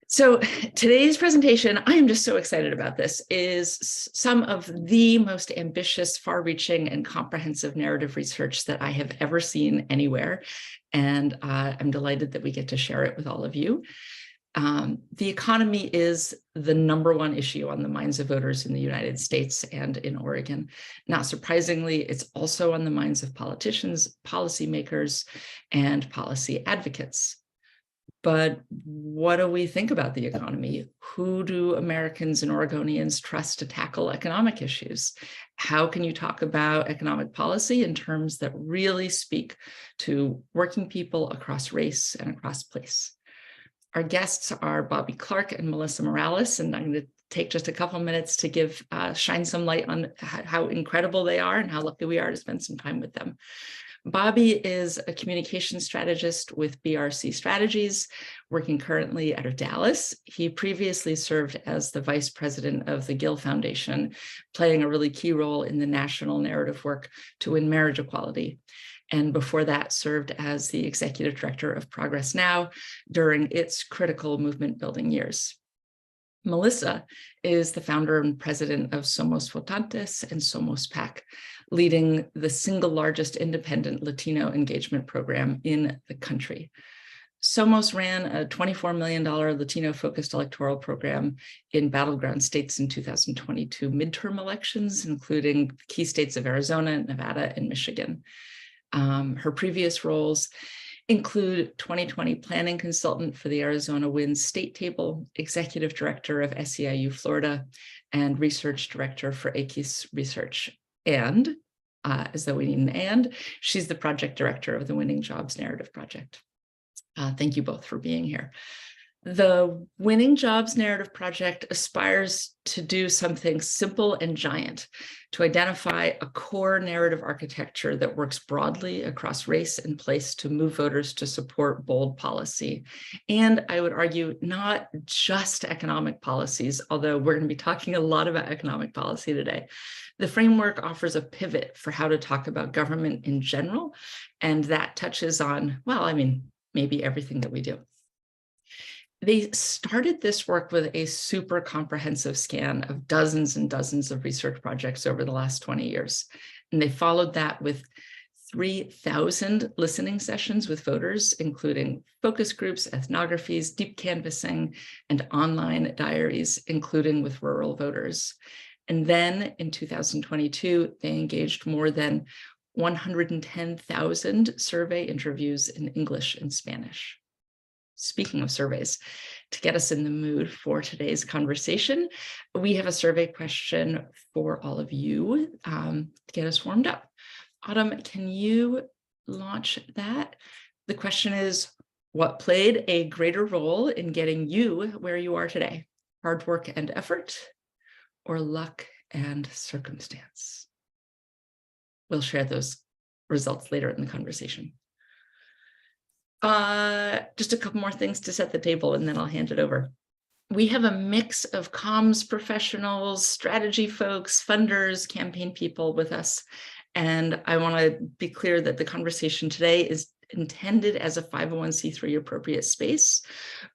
So today's presentation, I am just so excited about this, is some of the most ambitious, far-reaching, and comprehensive narrative research that I have ever seen anywhere. And I'm delighted that we get to share it with all of you. The economy is the #1 issue on the minds of voters in the United States and in Oregon. Not surprisingly, it's also on the minds of politicians, policymakers, and policy advocates. But what do we think about the economy? Who do Americans and Oregonians trust to tackle economic issues? How can you talk about economic policy in terms that really speak to working people across race and across place? Our guests are Bobby Clark and Melissa Morales, and I'm going to take just a couple minutes to shine some light on how incredible they are and how lucky we are to spend some time with them. Bobby is a communication strategist with BRC Strategies, working currently out of Dallas. He previously served as the vice president of the Gill Foundation, playing a really key role in the national narrative work to win marriage equality. And before that, served as the executive director of Progress Now during its critical movement building years. Melissa is the founder and president of Somos Votantes and Somos PAC, leading the single largest independent Latino engagement program in the country. Somos ran a $24 million Latino-focused electoral program in battleground states in 2022 midterm elections, including key states of Arizona, Nevada, and Michigan. Her previous roles include 2020 planning consultant for the Arizona Wins State Table, executive director of SEIU Florida, and research director for ACES Research. And, as though we need an and, she's the project director of the Winning Jobs Narrative Project. Thank you both for being here. The Winning Jobs Narrative Project aspires to do something simple and giant, to identify a core narrative architecture that works broadly across race and place to move voters to support bold policy. And I would argue not just economic policies, although we're going to be talking a lot about economic policy today. The framework offers a pivot for how to talk about government in general, and that touches on, well, I mean, maybe everything that we do. They started this work with a super comprehensive scan of dozens and dozens of research projects over the last 20 years. And they followed that with 3,000 listening sessions with voters, including focus groups, ethnographies, deep canvassing, and online diaries, including with rural voters. And then in 2022, they engaged more than 110,000 survey interviews in English and Spanish. Speaking of surveys, to get us in the mood for today's conversation, we have a survey question for all of you to get us warmed up. Autumn, can you launch that? The question is, what played a greater role in getting you where you are today? Hard work and effort, or luck and circumstance? We'll share those results later in the conversation. Just a couple more things to set the table, and then I'll hand it over. We have a mix of comms professionals, strategy folks, funders, campaign people with us. And I want to be clear that the conversation today is intended as a 501c3 appropriate space,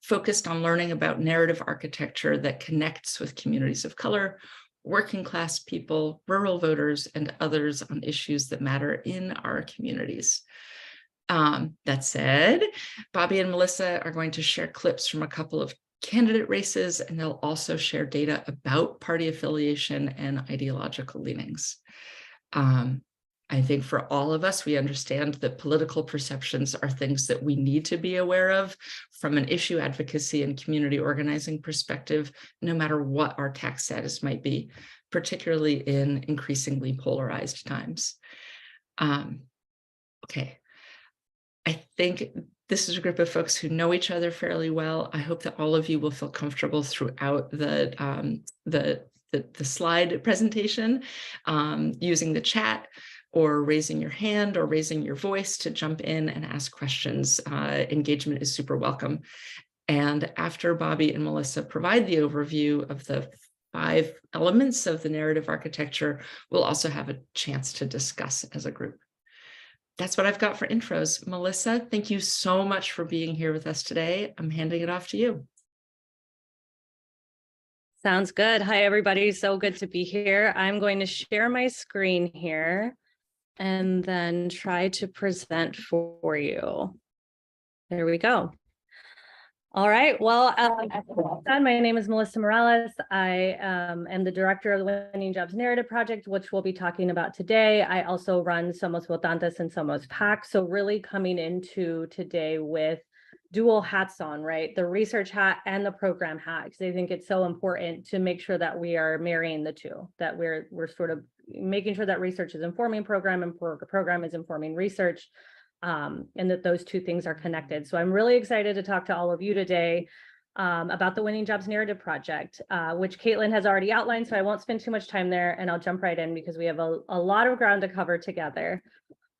focused on learning about narrative architecture that connects with communities of color, working class people, rural voters, and others on issues that matter in our communities. That said, Bobby and Melissa are going to share clips from a couple of candidate races, and they'll also share data about party affiliation and ideological leanings. I think for all of us, we understand that political perceptions are things that we need to be aware of from an issue advocacy and community organizing perspective, no matter what our tax status might be, particularly in increasingly polarized times. Okay. I think this is a group of folks who know each other fairly well. I hope that all of you will feel comfortable throughout the slide presentation, using the chat or raising your hand or raising your voice to jump in and ask questions. Engagement is super welcome. And after Bobby and Melissa provide the overview of the 5 elements of the narrative architecture, we'll also have a chance to discuss as a group. That's what I've got for intros. Melissa, thank you so much for being here with us today. I'm handing it off to you. Sounds good. Hi, everybody. So good to be here. I'm going to share my screen here and then try to present for you. There we go. All right. Well, my name is Melissa Morales. I am the director of the Winning Jobs Narrative Project, which we'll be talking about today. I also run Somos Votantes and Somos PAC. So really coming into today with dual hats on, right? The research hat and the program hat, because I think it's so important to make sure that we are marrying the two, that we're sort of making sure that research is informing program and program is informing research, and that those two things are connected. So I'm really excited to talk to all of you today about the Winning Jobs Narrative Project, which Caitlin has already outlined, so I won't spend too much time there, and I'll jump right in because we have a lot of ground to cover together.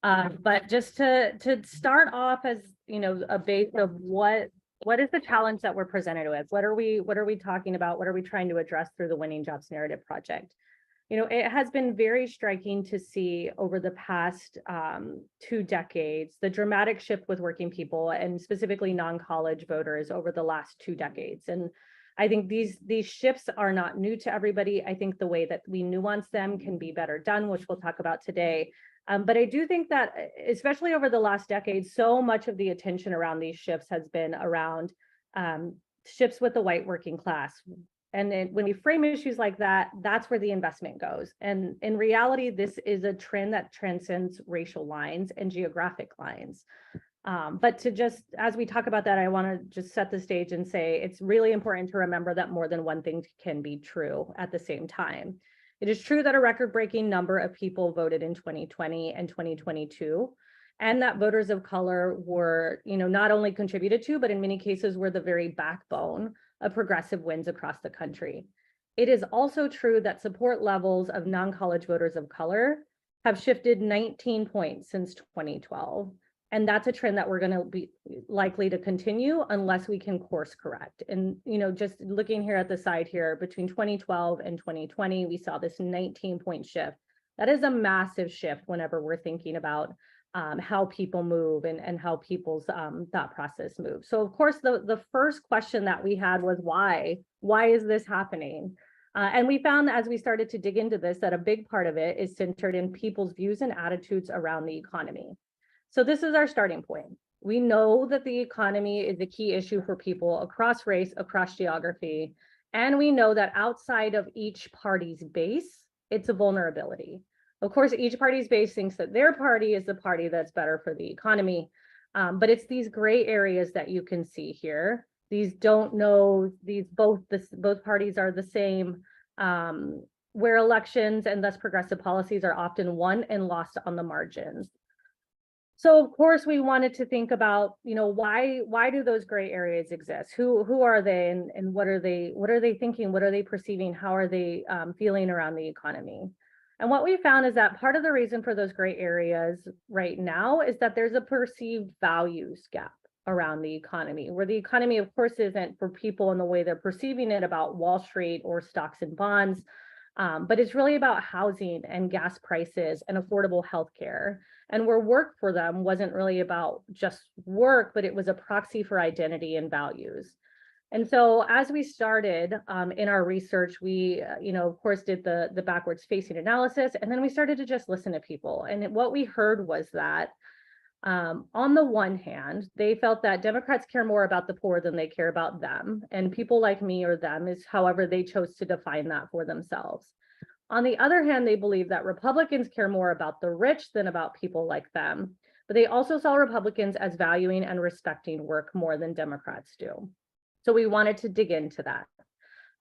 But just to start off, as you know, a base of what is the challenge that we're presented with? What are we talking about? What are we trying to address through the Winning Jobs Narrative Project? You know, it has been very striking to see over the past 2 decades, the dramatic shift with working people and specifically non-college voters over the last 2 decades. And I think these shifts are not new to everybody. I think the way that we nuance them can be better done, which we'll talk about today. But I do think that, especially over the last decade, so much of the attention around these shifts has been around shifts with the white working class. And then when we frame issues like that, that's where the investment goes. And in reality, this is a trend that transcends racial lines and geographic lines. But to just, as we talk about that, I want to just set the stage and say it's really important to remember that more than one thing can be true at the same time. It is true that a record-breaking number of people voted in 2020 and 2022, and that voters of color were, you know, not only contributed to, but in many cases were the very backbone of progressive wins across the country. It is also true that support levels of non-college voters of color have shifted 19 points since 2012. And that's a trend that we're going to be likely to continue unless we can course correct. And, you know, just looking here at the side here, between 2012 and 2020, we saw this 19-point shift. That is a massive shift whenever we're thinking about how people move and how people's thought process moves. So of course, the first question that we had was why? Why is this happening? And we found as we started to dig into this, that a big part of it is centered in people's views and attitudes around the economy. So this is our starting point. We know that the economy is a key issue for people across race, across geography. And we know that outside of each party's base, it's a vulnerability. Of course, each party's base thinks that their party is the party that's better for the economy. But it's these gray areas that you can see here. These don't know, both parties are the same, where elections and thus progressive policies are often won and lost on the margins. So of course we wanted to think about, you know, why do those gray areas exist? Who are they and what are they thinking? What are they perceiving? How are they feeling around the economy? And what we found is that part of the reason for those gray areas right now is that there's a perceived values gap around the economy, where the economy of course isn't for people in the way they're perceiving it about Wall Street or stocks and bonds, but it's really about housing and gas prices and affordable healthcare. And where work for them wasn't really about just work, but it was a proxy for identity and values. And so as we started in our research, we, you know, of course, did the backwards facing analysis, and then we started to just listen to people. And what we heard was that on the one hand, they felt that Democrats care more about the poor than they care about them. And people like me or them is however they chose to define that for themselves. On the other hand, they believe that Republicans care more about the rich than about people like them, but they also saw Republicans as valuing and respecting work more than Democrats do. So we wanted to dig into that.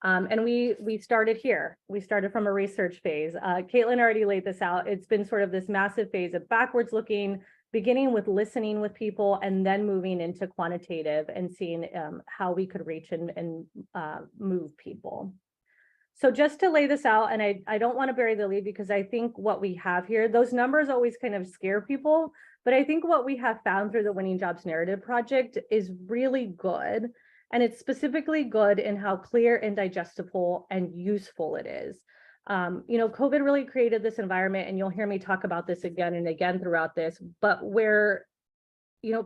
And we started here. We started from a research phase. Caitlin already laid this out. It's been sort of this massive phase of backwards looking, beginning with listening with people and then moving into quantitative and seeing how we could reach and move people. So just to lay this out, and I don't want to bury the lead because I think what we have here, those numbers always kind of scare people, but I think what we have found through the Winning Jobs Narrative Project is really good. And it's specifically good in how clear and digestible and useful it is. COVID really created this environment, and you'll hear me talk about this again and again throughout this, but where,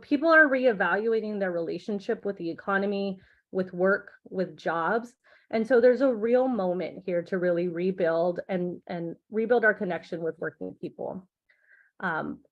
people are reevaluating their relationship with the economy, with work, with jobs. And so there's a real moment here to really rebuild and rebuild our connection with working people.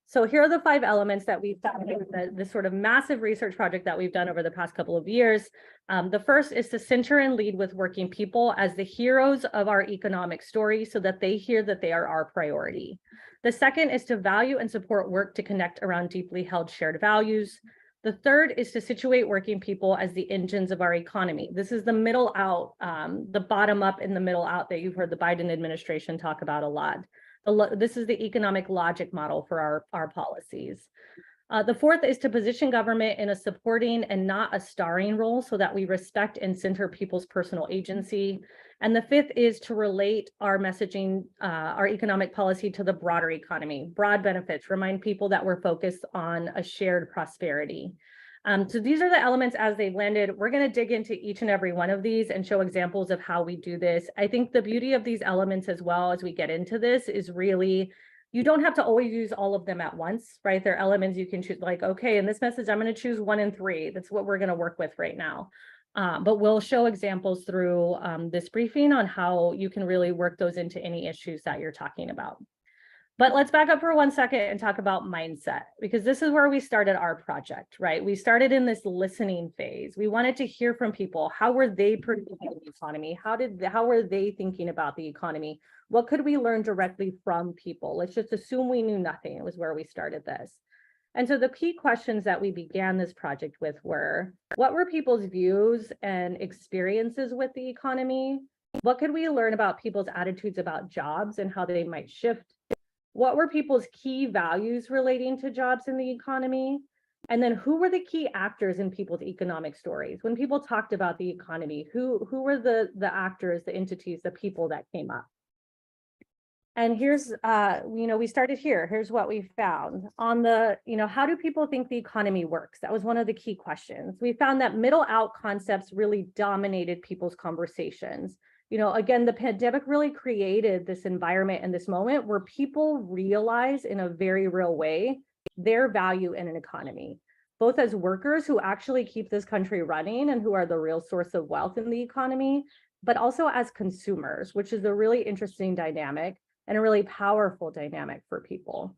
So here are the 5 elements that we've done in this sort of massive research project that we've done over the past couple of years. The first is to center and lead with working people as the heroes of our economic story so that they hear that they are our priority. The second is to value and support work to connect around deeply held shared values. The third is to situate working people as the engines of our economy. This is the middle out, the bottom up and the middle out that you've heard the Biden administration talk about a lot. This is the economic logic model for our policies. The fourth is to position government in a supporting and not a starring role so that we respect and center people's personal agency. And the fifth is to relate our messaging, our economic policy to the broader economy, broad benefits, remind people that we're focused on a shared prosperity. So these are the elements as they've landed. We're going to dig into each and every one of these and show examples of how we do this. I think the beauty of these elements as well as we get into this is really, you don't have to always use all of them at once, right? There are elements you can choose, like, okay, in this message, I'm going to choose 1 and 3. That's what we're going to work with right now. But we'll show examples through this briefing on how you can really work those into any issues that you're talking about. But let's back up for 1 second and talk about mindset, because this is where we started our project, right? We started in this listening phase. We wanted to hear from people. How were they perceiving the economy? How were they thinking about the economy? What could we learn directly from people? Let's just assume we knew nothing. It was where we started this. And so the key questions that we began this project with were, what were people's views and experiences with the economy? What could we learn about people's attitudes about jobs and how they might shift? What were people's key values relating to jobs in the economy? And then who were the key actors in people's economic stories? When people talked about the economy, who were the actors, the entities, the people that came up? And here's, we started here. Here's what we found on the, how do people think the economy works? That was one of the key questions. We found that middle out concepts really dominated people's conversations. Again, the pandemic really created this environment and this moment where people realize in a very real way their value in an economy, both as workers who actually keep this country running and who are the real source of wealth in the economy, but also as consumers, which is a really interesting dynamic and a really powerful dynamic for people.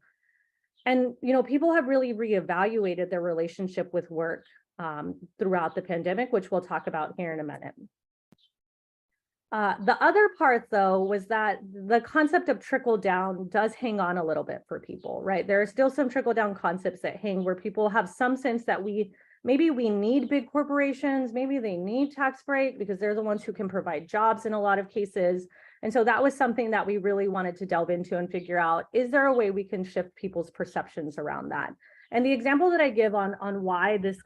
And, people have really reevaluated their relationship with work throughout the pandemic, which we'll talk about here in a minute. The other part, though, was that the concept of trickle down does hang on a little bit for people, right? There are still some trickle down concepts that hang where people have some sense that maybe we need big corporations, maybe they need tax break because they're the ones who can provide jobs in a lot of cases. And so that was something that we really wanted to delve into and figure out, is there a way we can shift people's perceptions around that? And the example that I give on why this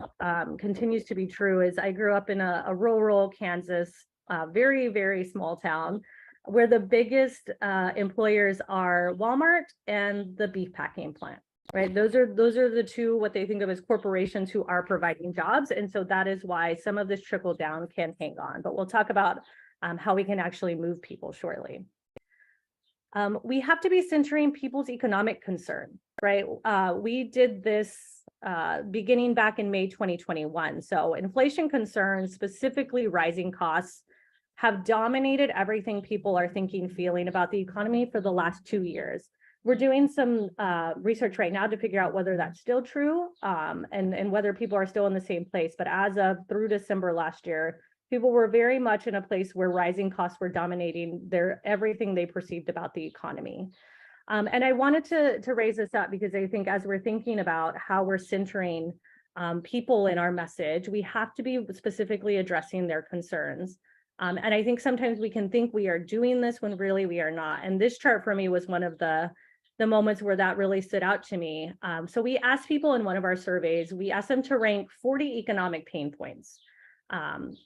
continues to be true is I grew up in a rural Kansas, very, very small town where the biggest employers are Walmart and the beef packing plant, right? Those are the two, what they think of as corporations who are providing jobs. And so that is why some of this trickle down can hang on, but we'll talk about how we can actually move people shortly. We have to be centering people's economic concern, right? We did this beginning back in May 2021. So inflation concerns, specifically rising costs, have dominated everything people are thinking, feeling about the economy for the last 2 years. We're doing some research right now to figure out whether that's still true and whether people are still in the same place. But as of through December last year, people were very much in a place where rising costs were dominating everything they perceived about the economy. And I wanted to raise this up because I think as we're thinking about how we're centering people in our message, we have to be specifically addressing their concerns. And I think sometimes we can think we are doing this when really we are not. And this chart for me was one of the moments where that really stood out to me. So we asked people in one of our surveys, we asked them to rank 40 economic pain points. The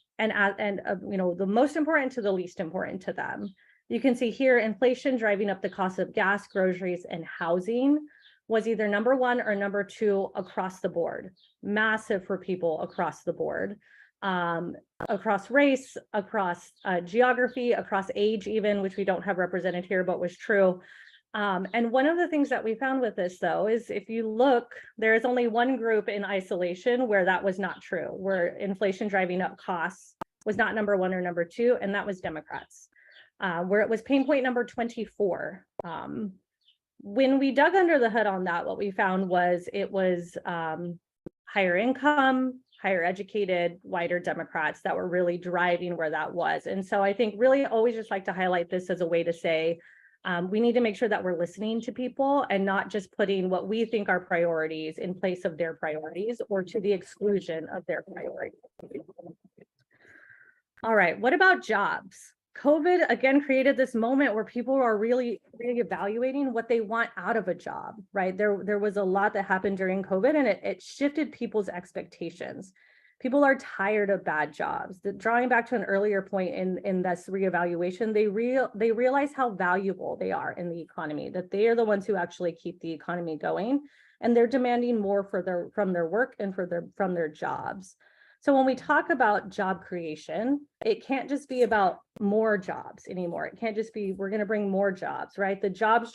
most important to the least important to them. You can see here, inflation driving up the cost of gas, groceries, and housing was either number 1 or number 2 across the board. Massive for people across the board. across race, across geography, across age even, which we don't have represented here, but was true. And one of the things that we found with this, though, is if you look, there is only one group in isolation where that was not true, where inflation driving up costs was not number one or number two, and that was Democrats, where it was pain point number 24. When we dug under the hood on that, what we found was it was higher income, higher educated, whiter Democrats that were really driving where that was. And so I think really always just like to highlight this as a way to say, we need to make sure that we're listening to people and not just putting what we think are priorities in place of their priorities or to the exclusion of their priorities. All right, what about jobs? COVID again created this moment where people are really evaluating what they want out of a job, right? There was a lot that happened during COVID, and it shifted people's expectations. People are tired of bad jobs. Drawing back to an earlier point in this reevaluation, they realize how valuable they are in the economy, that they are the ones who actually keep the economy going, and they're demanding more from their work and from their jobs. So when we talk about job creation, it can't just be about more jobs anymore. It can't just be, we're going to bring more jobs, right? The jobs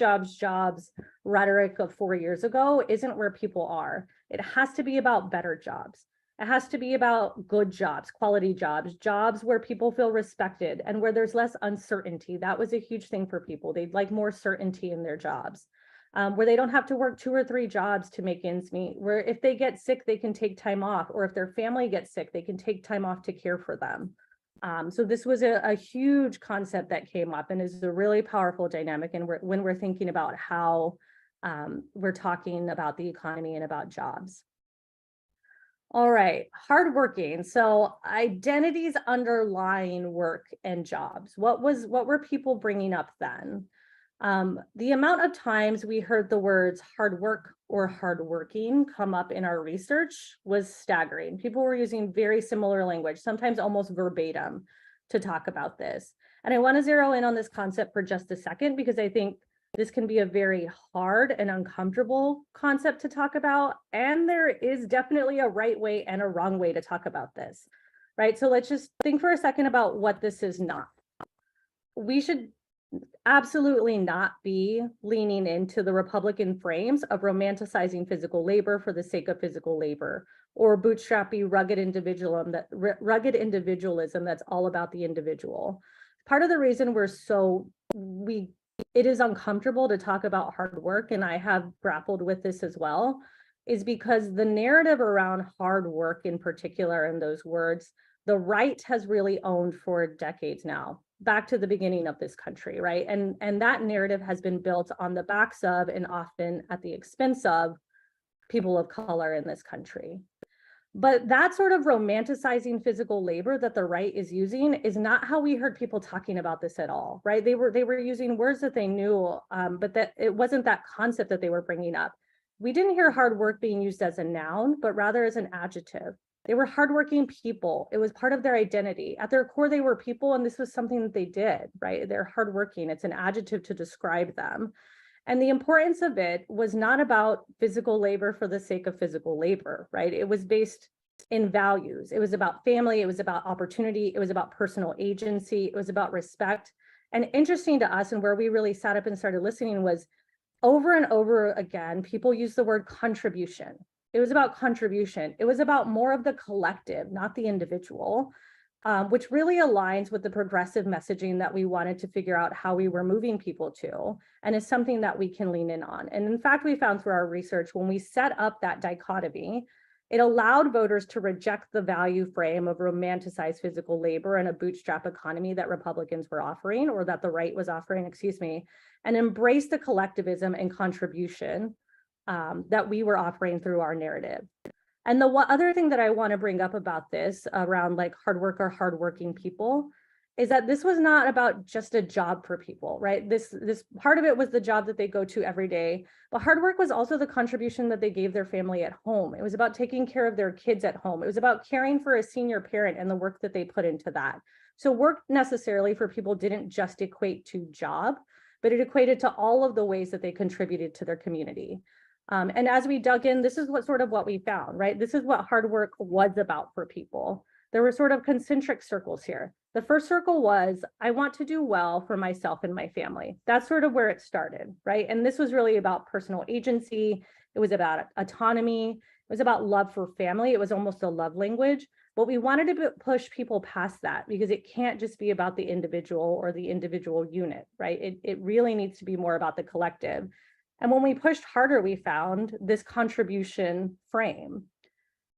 rhetoric of 4 years ago isn't where people are. It has to be about better jobs. It has to be about good jobs, quality jobs, jobs where people feel respected and where there's less uncertainty. That was a huge thing for people. They'd like more certainty in their jobs. Where they don't have to work 2 or 3 jobs to make ends meet, where if they get sick, they can take time off, or if their family gets sick, they can take time off to care for them. So this was a huge concept that came up and is a really powerful dynamic. And when we're thinking about how we're talking about the economy and about jobs. All right, hardworking. So identities underlying work and jobs. What were people bringing up then? The amount of times we heard the words hard work or hardworking come up in our research was staggering. People were using very similar language, sometimes almost verbatim, to talk about this. And I want to zero in on this concept for just a second, because I think this can be a very hard and uncomfortable concept to talk about. And there is definitely a right way and a wrong way to talk about this, right? So let's just think for a second about what this is not. We should absolutely not be leaning into the Republican frames of romanticizing physical labor for the sake of physical labor, or bootstrappy rugged individualism that's all about the individual. Part of the reason it is uncomfortable to talk about hard work, and I have grappled with this as well, is because the narrative around hard work in particular, and those words, the right has really owned for decades now, back to the beginning of this country, right? And that narrative has been built on the backs of, and often at the expense of, people of color in this country. But that sort of romanticizing physical labor that the right is using is not how we heard people talking about this at all, right? They were using words that they knew, but that it wasn't that concept that they were bringing up. We didn't hear hard work being used as a noun, but rather as an adjective. They were hardworking people. It was part of their identity. At their core, they were people, and this was something that they did, right? They're hardworking. It's an adjective to describe them. And the importance of it was not about physical labor for the sake of physical labor, right? It was based in values. It was about family. It was about opportunity. It was about personal agency. It was about respect. And interesting to us, and where we really sat up and started listening, was over and over again, people use the word contribution. It was about contribution. It was about more of the collective, not the individual, which really aligns with the progressive messaging that we wanted to figure out how we were moving people to, and is something that we can lean in on. And in fact, we found through our research, when we set up that dichotomy, it allowed voters to reject the value frame of romanticized physical labor and a bootstrap economy that Republicans were offering, or that the right was offering, and embrace the collectivism and contribution that we were offering through our narrative. And the other thing that I want to bring up about this around like hard work or hardworking people is that this was not about just a job for people, right? This part of it was the job that they go to every day, but hard work was also the contribution that they gave their family at home. It was about taking care of their kids at home. It was about caring for a senior parent and the work that they put into that. So work necessarily for people didn't just equate to job, but it equated to all of the ways that they contributed to their community. And as we dug in, this is what we found, right? This is what hard work was about for people. there were sort of concentric circles here. The first circle was, I want to do well for myself and my family. That's sort of where it started, right? And this was really about personal agency. It was about autonomy. It was about love for family. It was almost a love language. But we wanted to push people past that because it can't just be about the individual or the individual unit, right? It really needs to be more about the collective. And when we pushed harder, we found this contribution frame.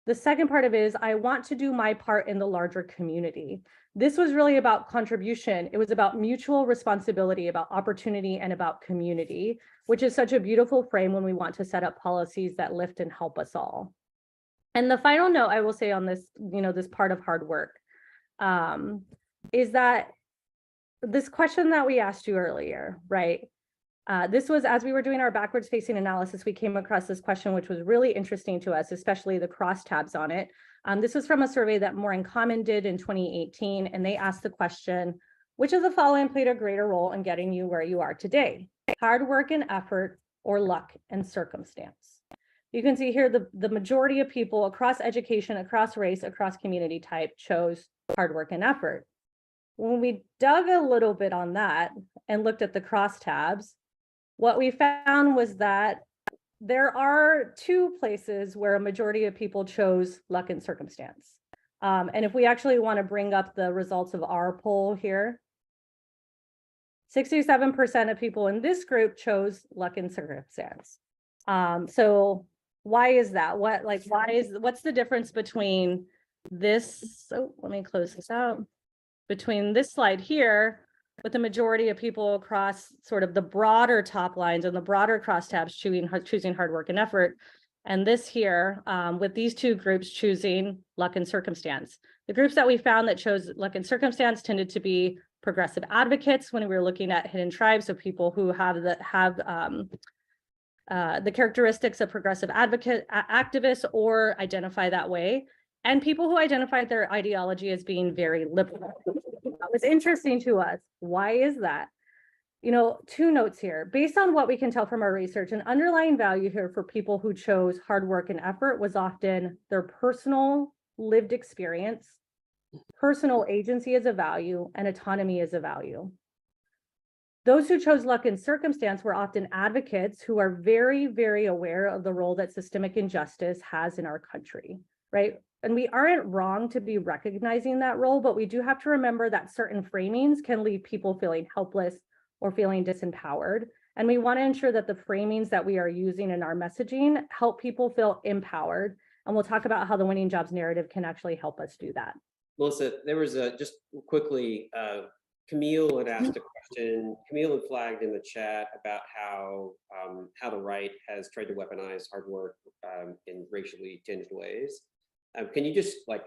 The second part of it is, I want to do my part in the larger community. This was really about contribution. It was about mutual responsibility, about opportunity, and about community, which is such a beautiful frame when we want to set up policies that lift and help us all. And the final note I will say on this, this part of hard work, is that this question that we asked you earlier, right? This was as we were doing our backwards facing analysis, we came across this question, which was really interesting to us, especially the crosstabs on it. This was from a survey that More in Common did in 2018, and they asked the question, which of the following played a greater role in getting you where you are today? Hard work and effort, or luck and circumstance? You can see here the majority of people across education, across race, across community type chose hard work and effort. When we dug a little bit on that and looked at the crosstabs, what we found was that there are two places where a majority of people chose luck and circumstance. And if we actually want to bring up the results of our poll here, 67% of people in this group chose luck and circumstance. So why is that? What's the difference between this? So let me close this out. Between this slide here, with the majority of people across sort of the broader top lines and the broader crosstabs choosing hard work and effort, and this here with these two groups choosing luck and circumstance. The groups that we found that chose luck and circumstance tended to be progressive advocates when we were looking at hidden tribes, so people who have the characteristics of progressive activists or identify that way, and people who identified their ideology as being very liberal. That was interesting to us. Why is that? Two notes here. Based on what we can tell from our research, an underlying value here for people who chose hard work and effort was often their personal lived experience, personal agency as a value, and autonomy as a value. Those who chose luck and circumstance were often advocates who are very, very aware of the role that systemic injustice has in our country, right? And we aren't wrong to be recognizing that role, but we do have to remember that certain framings can leave people feeling helpless or feeling disempowered. And we want to ensure that the framings that we are using in our messaging help people feel empowered. And we'll talk about how the Winning Jobs narrative can actually help us do that. Melissa, there was just quickly, Camille had asked a question. Camille had flagged in the chat about how the right has tried to weaponize hard work in racially tinged ways. Can you just put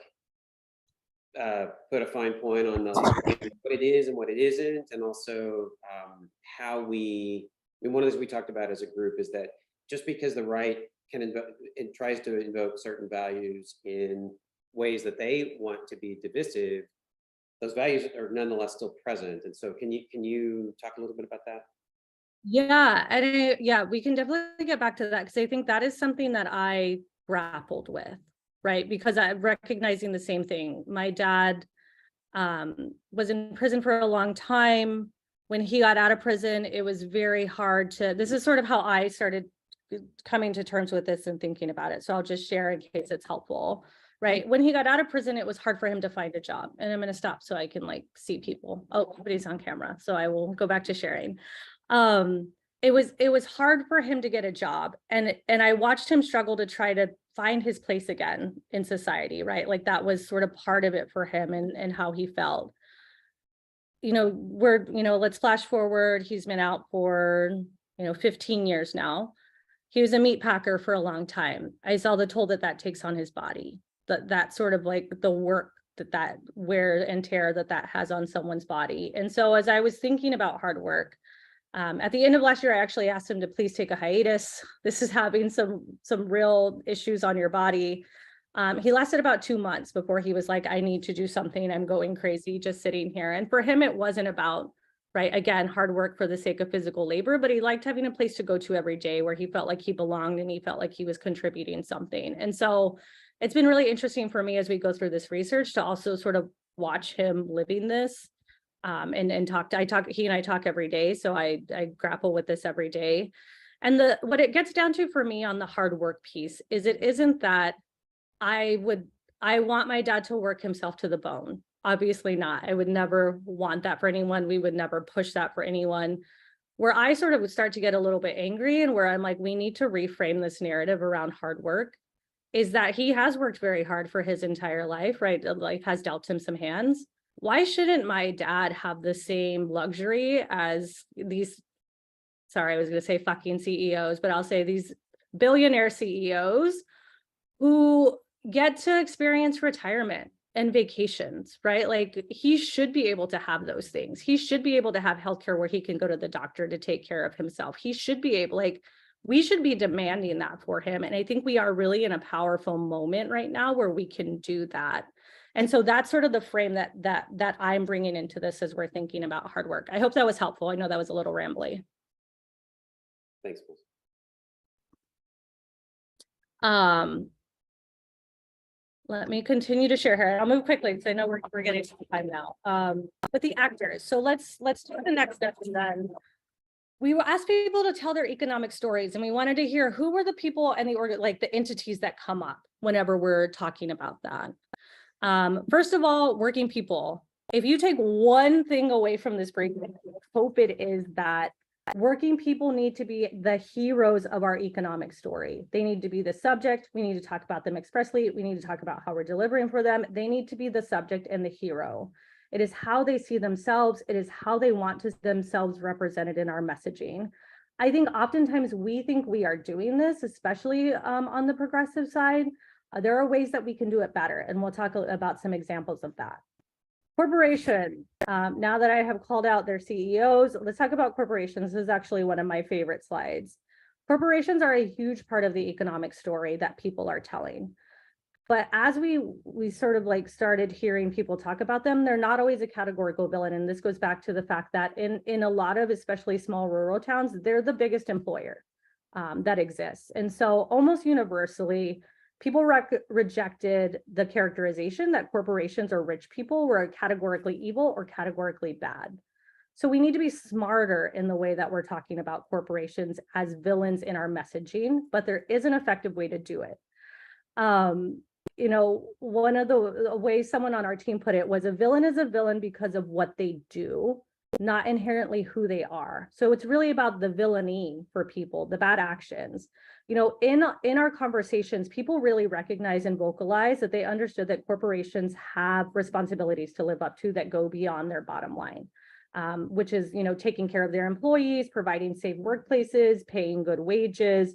a fine point on what it is and what it isn't, and also how one of the things we talked about as a group is that just because the right it tries to invoke certain values in ways that they want to be divisive, those values are nonetheless still present. And so can you talk a little bit about that? Yeah, and we can definitely get back to that, because I think that is something that I grappled with, right? Because I'm recognizing the same thing. My dad was in prison for a long time. When he got out of prison, it was very hard this is sort of how I started coming to terms with this and thinking about it. So I'll just share in case it's helpful, right? When he got out of prison, it was hard for him to find a job. And I'm going to stop so I can see people. Oh, nobody's on camera. So I will go back to sharing. It was hard for him to get a job. And I watched him struggle to try to find his place again in society, right? That was sort of part of it for him and how he felt. Let's flash forward. He's been out for, 15 years now. He was a meat packer for a long time. I saw the toll that takes on his body, that sort of the work that wear and tear that has on someone's body. And so as I was thinking about hard work, at the end of last year, I actually asked him to please take a hiatus. This is having some real issues on your body. He lasted about 2 months before he was like, I need to do something. I'm going crazy just sitting here. And for him, it wasn't about, right, again, hard work for the sake of physical labor, but he liked having a place to go to every day where he felt like he belonged and he felt like he was contributing something. And so it's been really interesting for me as we go through this research to also sort of watch him living this. And he and I talk every day. So I grapple with this every day. And what it gets down to for me on the hard work piece is it isn't that I want my dad to work himself to the bone. Obviously not. I would never want that for anyone. We would never push that for anyone. Where I sort of would start to get a little bit angry and where I'm like, we need to reframe this narrative around hard work is that he has worked very hard for his entire life, right? Life has dealt him some hands. Why shouldn't my dad have the same luxury as these, sorry, I was going to say fucking CEOs, but I'll say these billionaire CEOs who get to experience retirement and vacations, right? Like he should be able to have those things. He should be able to have healthcare where he can go to the doctor to take care of himself. He should be able, like, we should be demanding that for him. And I think we are really in a powerful moment right now where we can do that. And so that's sort of the frame that I'm bringing into this as we're thinking about hard work. I hope that was helpful. I know that was a little rambly. Thanks. Let me continue to share here. I'll move quickly because I know we're getting some time now. But the actors. So let's do the next step. And then we will ask people to tell their economic stories, and we wanted to hear who were the people and the entities that come up whenever we're talking about that. First of all, working people. If you take one thing away from this break, I hope it is that working people need to be the heroes of our economic story. They need to be the subject. We need to talk about them expressly. We need to talk about how we're delivering for them. They need to be the subject and the hero. It is how they see themselves. It is how they want to see themselves represented in our messaging. I think oftentimes we think we are doing this, especially on the progressive side. There are ways that we can do it better, and we'll talk about some examples of that. Corporation. Now that I have called out their CEOs, let's talk about corporations. This is actually one of my favorite slides. Corporations are a huge part of the economic story that people are telling. But as we sort of like started hearing people talk about them, they're not always a categorical villain. And this goes back to the fact that in a lot of, especially small rural towns, they're the biggest employer that exists. And so almost universally, people rejected the characterization that corporations or rich people were categorically evil or categorically bad. So we need to be smarter in the way that we're talking about corporations as villains in our messaging, but there is an effective way to do it. You know, one of the ways someone on our team put it was a villain is a villain because of what they do, not inherently who they are. So it's really about the villainy for people, the bad actions. You know, in our conversations, people really recognize and vocalize that they understood that corporations have responsibilities to live up to that go beyond their bottom line, which is, you know, taking care of their employees, providing safe workplaces, paying good wages,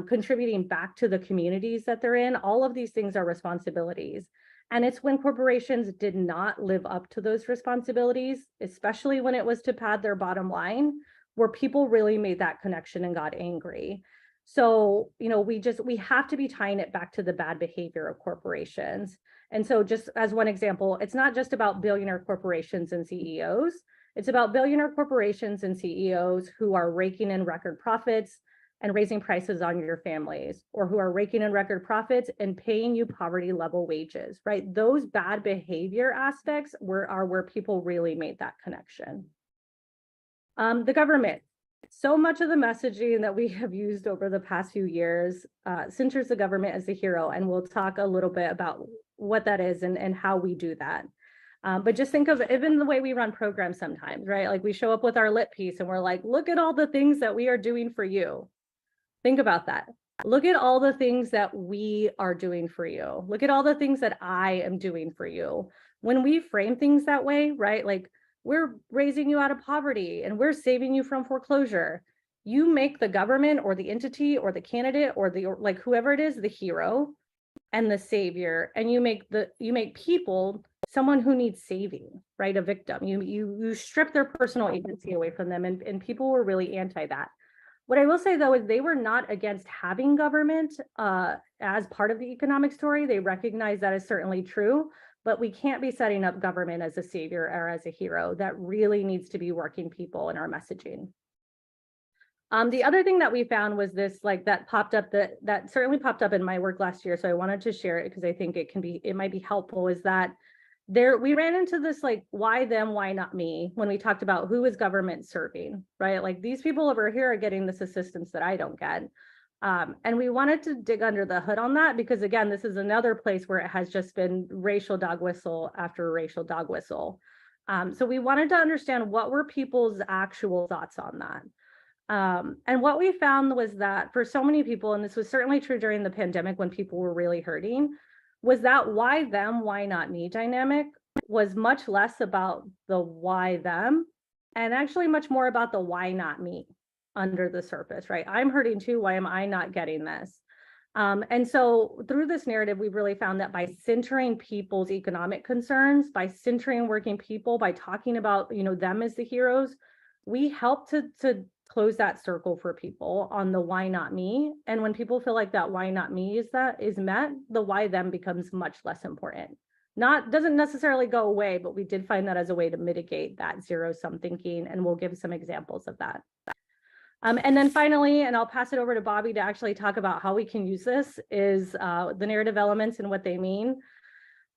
contributing back to the communities that they're in. All of these things are responsibilities. And it's when corporations did not live up to those responsibilities, especially when it was to pad their bottom line, where people really made that connection and got angry. So, you know, we have to be tying it back to the bad behavior of corporations. And so just as one example, it's not just about billionaire corporations and CEOs. It's about billionaire corporations and CEOs who are raking in record profits and raising prices on your families, or who are raking in record profits and paying you poverty level wages, right? Those bad behavior aspects are where people really made that connection. The government. So much of the messaging that we have used over the past few years centers the government as the hero, and we'll talk a little bit about what that is and how we do that. But just think of even the way we run programs sometimes, right? Like we show up with our lit piece and we're like, look at all the things that we are doing for you. Think about that. Look at all the things that we are doing for you. Look at all the things that I am doing for you. When we frame things that way, right? Like we're raising you out of poverty and we're saving you from foreclosure. You make the government or the entity or the candidate or like whoever it is, the hero and the savior. And you make people someone who needs saving, right? A victim. You strip their personal agency away from them, and people were really anti that. What I will say, though, is they were not against having government as part of the economic story. They recognize that is certainly true, but we can't be setting up government as a savior or as a hero. That really needs to be working people in our messaging. The other thing that we found was this, like that popped up, that certainly popped up in my work last year. So I wanted to share it because I think it might be helpful, is that we ran into this, like, why them, why not me, when we talked about who is government serving, right? Like, these people over here are getting this assistance that I don't get. And we wanted to dig under the hood on that, because again, this is another place where it has just been racial dog whistle after racial dog whistle. So we wanted to understand what were people's actual thoughts on that. And what we found was that for so many people, and this was certainly true during the pandemic when people were really hurting, was that why them, why not me dynamic was much less about the why them, and actually much more about the why not me under the surface, right? I'm hurting too, why am I not getting this? And so through this narrative, we've really found that by centering people's economic concerns, by centering working people, by talking about, you know, them as the heroes, we help to close that circle for people on the why not me. And when people feel like that why not me is met, the why them becomes much less important. Doesn't necessarily go away, but we did find that as a way to mitigate that zero-sum thinking, and we'll give some examples of that. And then finally, and I'll pass it over to Bobby to actually talk about how we can use this, is the narrative elements and what they mean.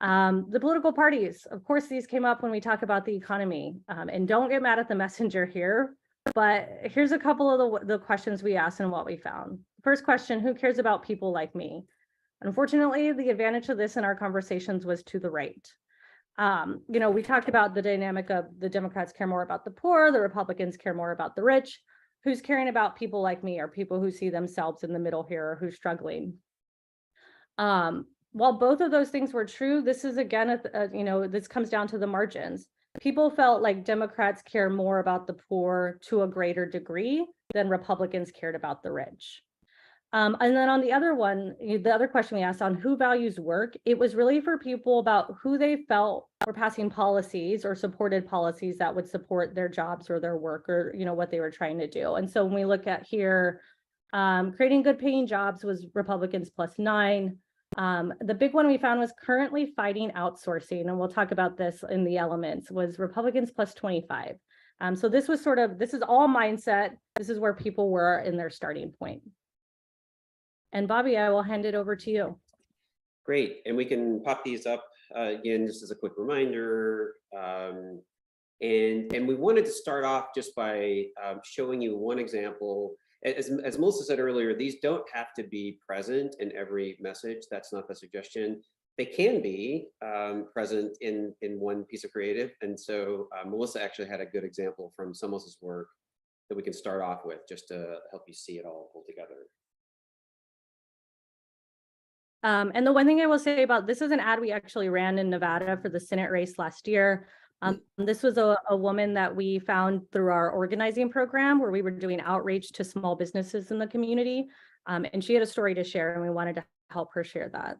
The political parties, of course, these came up when we talk about the economy, and don't get mad at the messenger here, but here's a couple of the questions we asked and what we found. First question, who cares about people like me? Unfortunately, the advantage of this in our conversations was to the right. You know, we talked about the dynamic of the Democrats care more about the poor, the Republicans care more about the rich. Who's caring about people like me, or people who see themselves in the middle here, or who's struggling? While both of those things were true, this is again, you know, this comes down to the margins. People felt like Democrats care more about the poor to a greater degree than Republicans cared about the rich. And then on the other one, the other question we asked on who values work, it was really for people about who they felt were passing policies or supported policies that would support their jobs or their work, or, you know, what they were trying to do. And so when we look at here, creating good paying jobs was Republicans +9. The big one we found was currently fighting outsourcing, and we'll talk about this in the elements, was Republicans +25. So this was this is all mindset. This is where people were in their starting point. And Bobby, I will hand it over to you. Great, and we can pop these up again, just as a quick reminder. And we wanted to start off just by showing you one example. As Melissa said earlier, these don't have to be present in every message. That's not the suggestion. They can be present in one piece of creative. And so Melissa actually had a good example from someone else's work that we can start off with, just to help you see it all pulled together. And the one thing I will say about this is an ad we actually ran in Nevada for the Senate race last year. This was a woman that we found through our organizing program, where we were doing outreach to small businesses in the community. And she had a story to share, and we wanted to help her share that.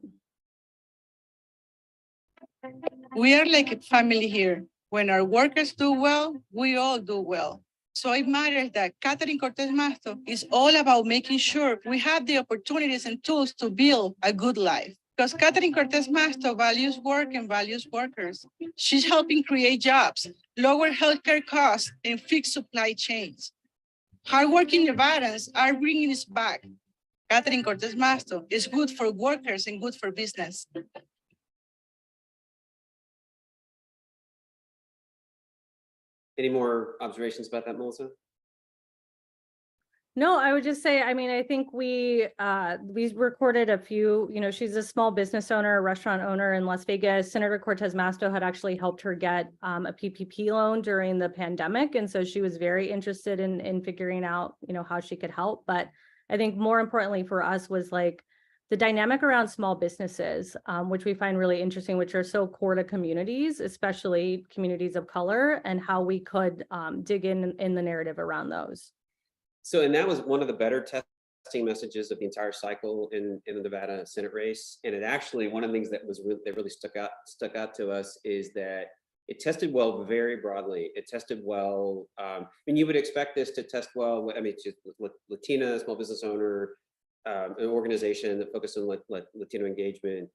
We are like a family here. When our workers do well, we all do well. So it matters that Catherine Cortez Masto is all about making sure we have the opportunities and tools to build a good life. Because Catherine Cortez Masto values work and values workers. She's helping create jobs, lower healthcare costs, and fix supply chains. Hardworking Nevadans are bringing this back. Catherine Cortez Masto is good for workers and good for business. Any more observations about that, Melissa? No, I would just say, I mean, I think we recorded a few, you know, she's a small business owner, a restaurant owner in Las Vegas. Senator Cortez Masto had actually helped her get a PPP loan during the pandemic. And so she was very interested in figuring out, you know, how she could help. But I think more importantly for us was like the dynamic around small businesses, which we find really interesting, which are so core to communities, especially communities of color, and how we could dig in the narrative around those. So, and that was one of the better testing messages of the entire cycle in the Nevada Senate race. And it actually, one of the things that really stuck out to us is that it tested well very broadly. It tested well. I mean, you would expect this to test well. I mean, just Latina small business owner, an organization that focused on Latino engagement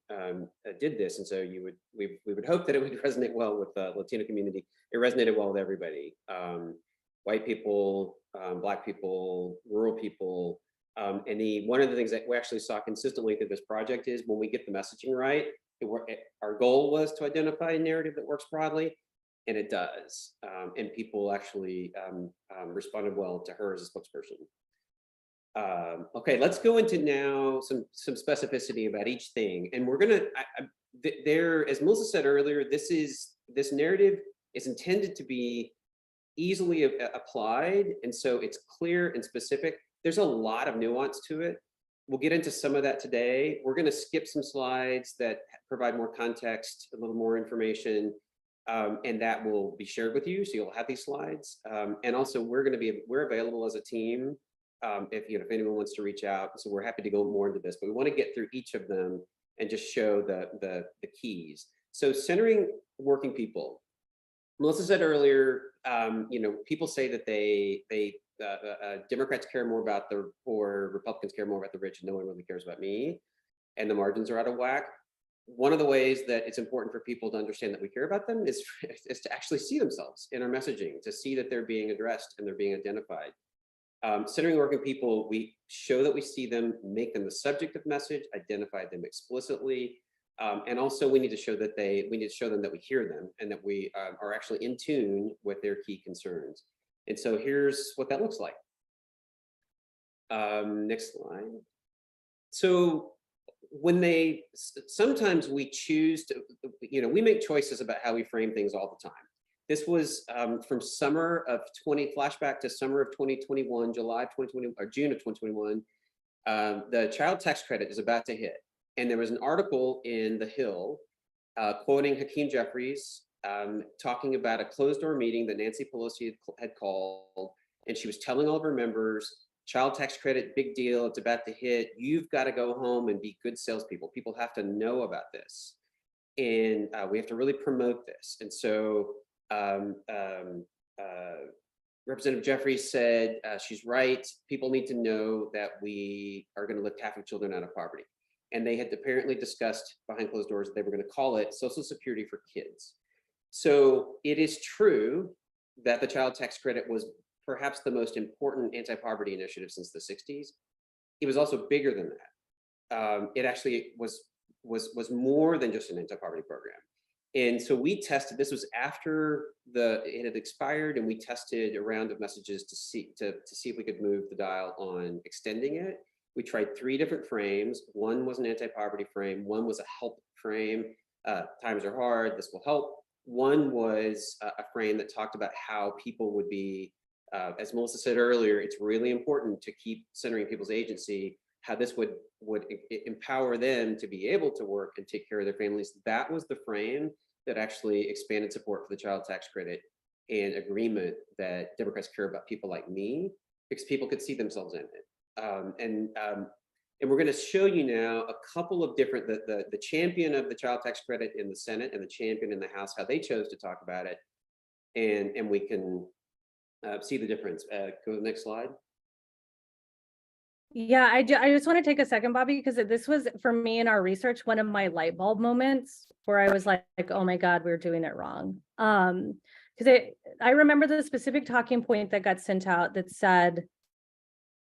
did this, and so we would hope that it would resonate well with the Latino community. It resonated well with everybody. white people, Black people, rural people. And one of the things that we actually saw consistently through this project is when we get the messaging right, our goal was to identify a narrative that works broadly, and it does. And people actually responded well to her as a spokesperson. Okay, let's go into now some specificity about each thing. And we're gonna, as Melissa said earlier, this narrative is intended to be easily applied. And so it's clear and specific. There's a lot of nuance to it. We'll get into some of that today. We're gonna skip some slides that provide more context, a little more information, and that will be shared with you. So you'll have these slides. And also we're available as a team if anyone wants to reach out. So we're happy to go more into this, but we want to get through each of them and just show the keys. So centering working people. Melissa said earlier, people say that Democrats care more about the poor, Republicans care more about the rich, and no one really cares about me, and the margins are out of whack. One of the ways that it's important for people to understand that we care about them is to actually see themselves in our messaging, to see that they're being addressed and they're being identified. Centering working people, we show that we see them, make them the subject of message, identify them explicitly, and also we need to show that them that we hear them and that we are actually in tune with their key concerns. And so here's what that looks like. Next slide. So sometimes we choose to, we make choices about how we frame things all the time. This was from flashback to summer of 2021, July of 2021, or June of 2021. The child tax credit is about to hit. And there was an article in The Hill quoting Hakeem Jeffries, talking about a closed door meeting that Nancy Pelosi had called. And she was telling all of her members, child tax credit, big deal, it's about to hit. You've got to go home and be good salespeople. People have to know about this. And we have to really promote this. And so Representative Jeffries said, she's right. People need to know that we are going to lift half of children out of poverty. And they had apparently discussed behind closed doors that they were going to call it Social Security for Kids. So it is true that the child tax credit was perhaps the most important anti-poverty initiative since the 60s. It was also bigger than that. It actually was more than just an anti-poverty program. And so we tested, this was after it had expired, and we tested a round of messages to see if we could move the dial on extending it. We tried 3 different frames. One was an anti-poverty frame. One was a help frame. Times are hard, this will help. One was a frame that talked about how people would be, as Melissa said earlier, it's really important to keep centering people's agency, how this would empower them to be able to work and take care of their families. That was the frame that actually expanded support for the child tax credit and agreement that Democrats care about people like me, because people could see themselves in it. And we're going to show you now a couple of different, the champion of the child tax credit in the Senate and the champion in the House, how they chose to talk about it. And we can see the difference. Go to the next slide. Yeah, I just want to take a second, Bobby, because this was, for me in our research, one of my light bulb moments where I was like, oh my God, we're doing it wrong. Because I remember the specific talking point that got sent out that said,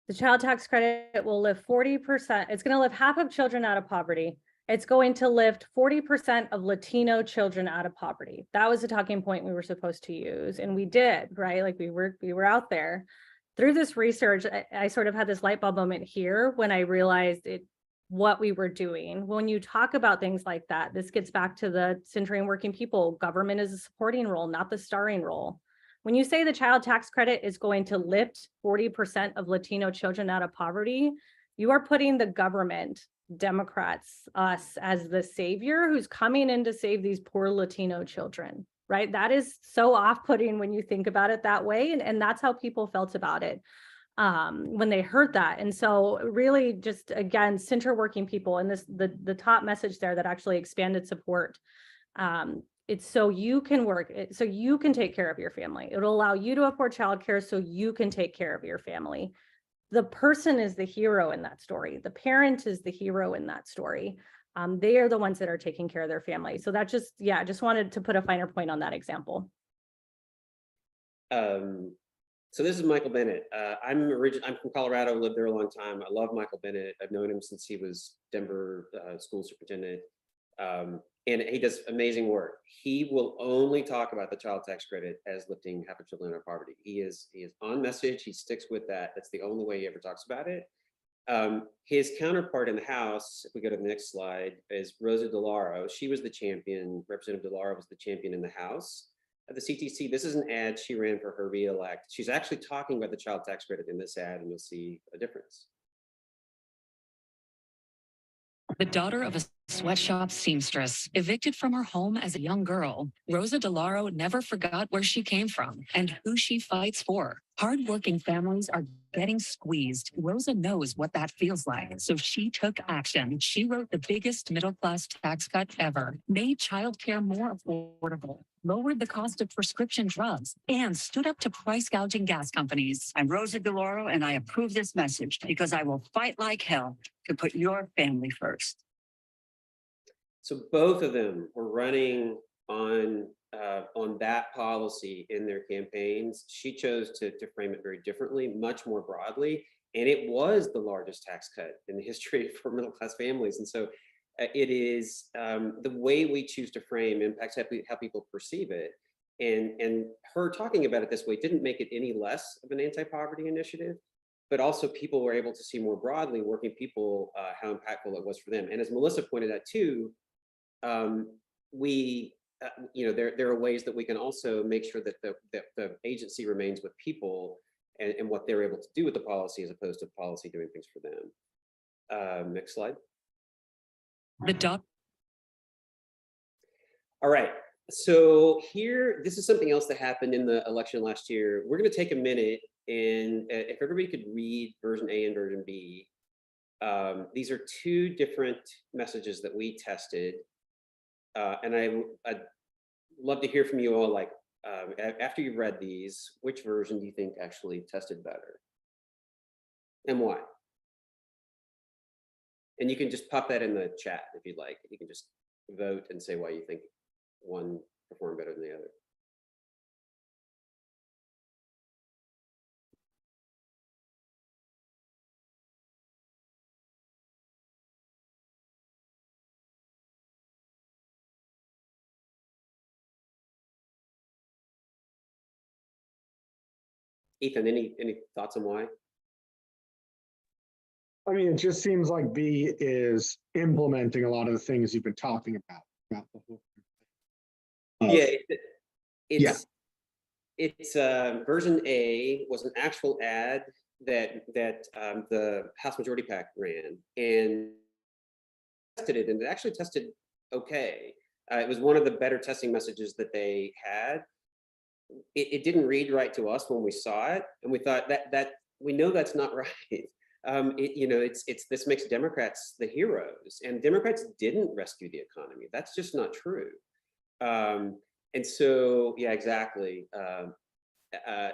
the child tax credit will lift 40%. It's going to lift half of children out of poverty. It's going to lift 40% of Latino children out of poverty. That was the talking point we were supposed to use. And we did, right? Like we were out there. Through this research, I sort of had this light bulb moment here when I realized what we were doing. When you talk about things like that, this gets back to the centering working people. Government is a supporting role, not the starring role. When you say the child tax credit is going to lift 40% of Latino children out of poverty, you are putting the government, Democrats, us, as the savior who's coming in to save these poor Latino children. Right? That is so off-putting when you think about it that way. And that's how people felt about it when they heard that. And so really just, again, center working people, and the top message there that actually expanded support. It's so you can work, so you can take care of your family. It'll allow you to afford childcare so you can take care of your family. The person is the hero in that story. The parent is the hero in that story. They are the ones that are taking care of their family. So that just wanted to put a finer point on that example. So this is Michael Bennett. I'm from Colorado, lived there a long time. I love Michael Bennett. I've known him since he was Denver school superintendent. And he does amazing work. He will only talk about the child tax credit as lifting half of children out of poverty. He is on message. He sticks with that. That's the only way he ever talks about it. His counterpart in the House, if we go to the next slide, is Rosa DeLauro. She was the champion. Representative DeLauro was the champion in the House of the CTC. This is an ad she ran for her re-elect. She's actually talking about the child tax credit in this ad, and you'll see a difference. The daughter of a sweatshop seamstress, evicted from her home as a young girl, Rosa DeLauro never forgot where she came from and who she fights for. Hardworking families are getting squeezed. Rosa knows what that feels like, so she took action. She wrote the biggest middle-class tax cut ever, made childcare more affordable, lowered the cost of prescription drugs, and stood up to price gouging gas companies. I'm Rosa DeLauro, and I approve this message because I will fight like hell to put your family first. So both of them were running on that policy in their campaigns. She chose to frame it very differently, much more broadly, and it was the largest tax cut in the history for middle-class families. And so it is the way we choose to frame impacts how people perceive it. And her talking about it this way didn't make it any less of an anti-poverty initiative, but also people were able to see more broadly, working people, how impactful it was for them. And as Melissa pointed out too, there are ways that we can also make sure that the agency remains with people and what they're able to do with the policy as opposed to policy doing things for them. Next slide. All right. So here, this is something else that happened in the election last year. We're going to take a minute, and if everybody could read version A and version B. These are two different messages that we tested. And I'd love to hear from you all, like, after you've read these, which version do you think actually tested better? And why? And you can just pop that in the chat if you'd like. You can just vote and say why you think one performed better than the other. Ethan, any thoughts on why? I mean, it just seems like B is implementing a lot of the things you've been talking about the whole thing. It's version A was an actual ad that the House Majority PAC ran and tested it, and it actually tested okay. It was one of the better testing messages that they had. It didn't read right to us when we saw it, and we thought that we know that's not right. This makes Democrats the heroes, and Democrats didn't rescue the economy. That's just not true. And so, yeah, exactly.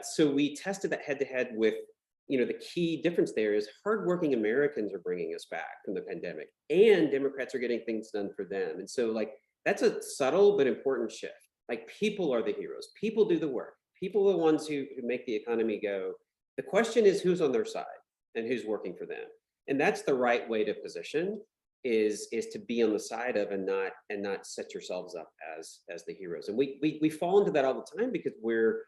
So we tested that head to head with, the key difference there is hardworking Americans are bringing us back from the pandemic, and Democrats are getting things done for them. And so, like, that's a subtle but important shift. Like, people are the heroes. People do the work. People are the ones who make the economy go. The question is who's on their side and who's working for them. And that's the right way to position, is to be on the side of and not set yourselves up as the heroes. And we fall into that all the time because we're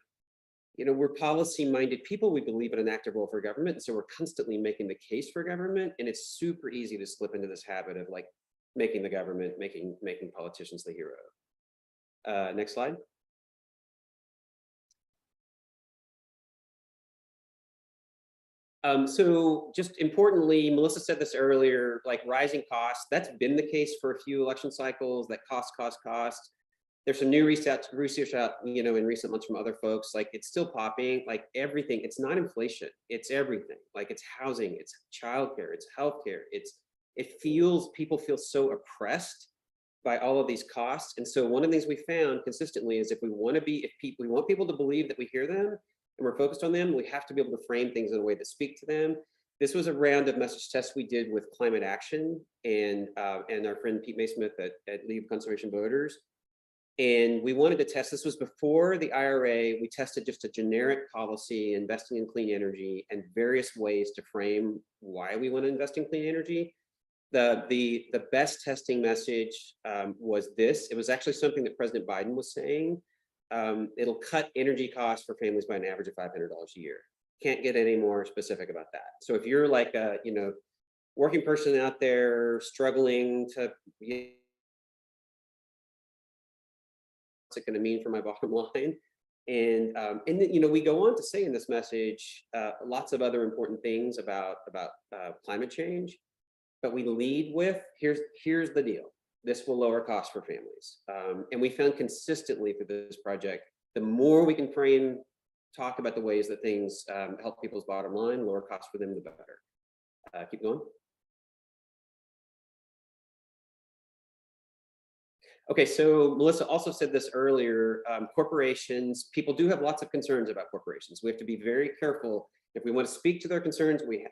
policy-minded people. We believe in an active role for government. And so we're constantly making the case for government. And it's super easy to slip into this habit of, like, making the government, making politicians the hero. Next slide. So just importantly, Melissa said this earlier, like, rising costs, that's been the case for a few election cycles, that cost. There's some new research out, in recent months from other folks, like, it's still popping, like, everything. It's not inflation, it's everything. Like, it's housing, it's childcare, it's healthcare. People feel so oppressed by all of these costs. And so one of the things we found consistently is we want people to believe that we hear them and we're focused on them, we have to be able to frame things in a way that speak to them. This was a round of message tests we did with Climate Action and our friend Pete Maysmith at League of Conservation Voters. And we wanted to test, this was before the IRA, we tested just a generic policy, investing in clean energy, and various ways to frame why we want to invest in clean energy. The best testing message was this. It was actually something that President Biden was saying. It'll cut energy costs for families by an average of $500 a year. Can't get any more specific about that. So if you're like a, you know, working person out there struggling to, what's it going to mean for my bottom line? And then, you know, we go on to say in this message lots of other important things about climate change, but we lead with here's the deal. This will lower costs for families. And we found consistently through this project, the more we can talk about the ways that things help people's bottom line, lower costs for them, the better. Keep going. Okay, so Melissa also said this earlier, corporations, people do have lots of concerns about corporations. We have to be very careful. If we want to speak to their concerns, we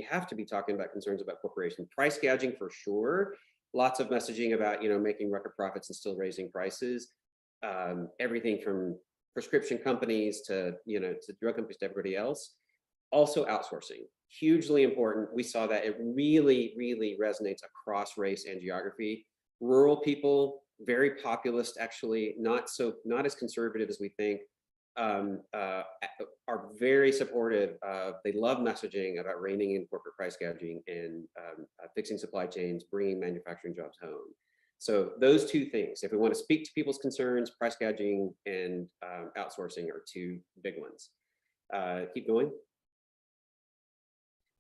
have to be talking about concerns about corporations. Price gouging for sure. Lots of messaging about, you know, making record profits and still raising prices. Everything from prescription companies to, you know, to drug companies to everybody else. Also outsourcing, hugely important. We saw that it really, really resonates across race and geography. Rural people, very populist, actually, not as conservative as we think, are very supportive of, they love messaging about reining in corporate price gouging and fixing supply chains, bringing manufacturing jobs home. So those two things, if we want to speak to people's concerns, price gouging and outsourcing are two big ones. Keep going.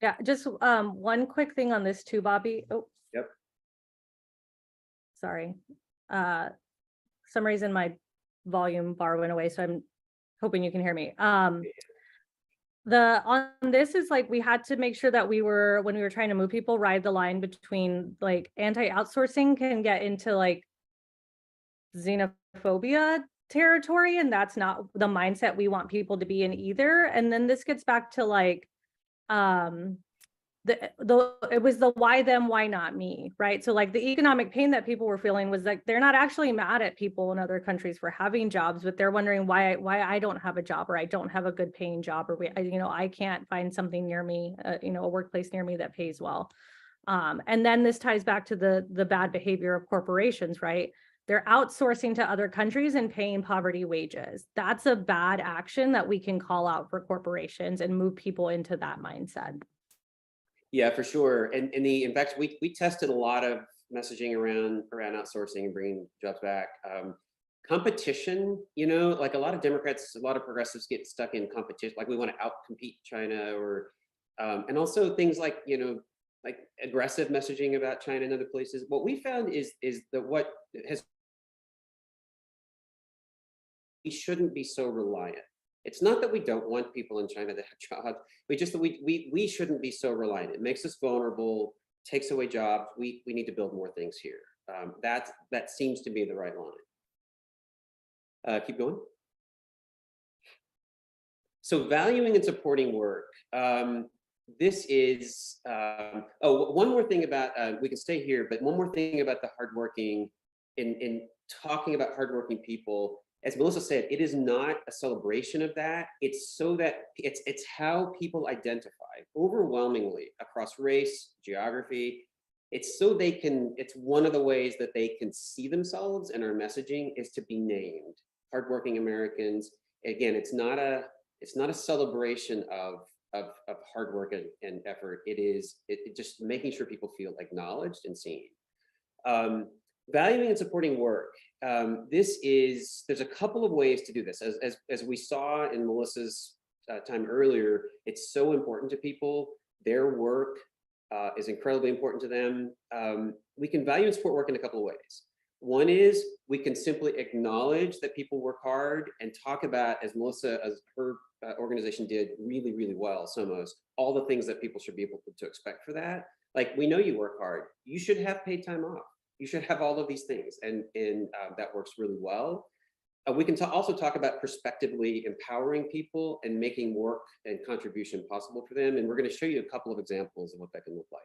Yeah, just one quick thing on this too, Bobby. Oh, yep. Sorry. Some reason my volume bar went away, so I'm hoping you can hear me. On this is like, we had to make sure that we were, when we were trying to move people, ride the line between like anti-outsourcing can get into like xenophobia territory, and that's not the mindset we want people to be in either. And then this gets back to like, it was the why them, why not me, right? So like the economic pain that people were feeling was like, they're not actually mad at people in other countries for having jobs, but they're wondering why I don't have a job, or I don't have a good paying job, or you know, I can't find something near me, you know, a workplace near me that pays well. And then this ties back to the bad behavior of corporations, right? They're outsourcing to other countries and paying poverty wages. That's a bad action that we can call out for corporations and move people into that mindset. Yeah, for sure. And in fact, we tested a lot of messaging around outsourcing and bringing jobs back. Competition, you know, like a lot of Democrats, a lot of progressives get stuck in competition. Like we want to outcompete China, or and also things like, you know, like aggressive messaging about China and other places. What we found is that what has, we shouldn't be so reliant. It's not that we don't want people in China to have jobs. We just, we shouldn't be so reliant. It makes us vulnerable, takes away jobs. We need to build more things here. That seems to be the right line. Keep going. So valuing and supporting work. This is, one more thing about, we can stay here, but one more thing about the hardworking, in talking about hardworking people. As Melissa said, it is not a celebration of that. It's so that it's how people identify overwhelmingly across race, geography. It's so they can, it's one of the ways that they can see themselves, and our messaging is to be named. Hardworking Americans. Again, it's not a celebration of hard work and effort. It is just making sure people feel acknowledged and seen. Valuing and supporting work. There's a couple of ways to do this. As we saw in Melissa's time earlier, it's so important to people. Their work is incredibly important to them. We can value and support work in a couple of ways. One is we can simply acknowledge that people work hard and talk about, as Melissa, as her organization did really, really well, Somos, all the things that people should be able to expect for that. Like, we know you work hard. You should have paid time off. You should have all of these things, and that works really well. We can also talk about prospectively empowering people and making work and contribution possible for them. And we're going to show you a couple of examples of what that can look like.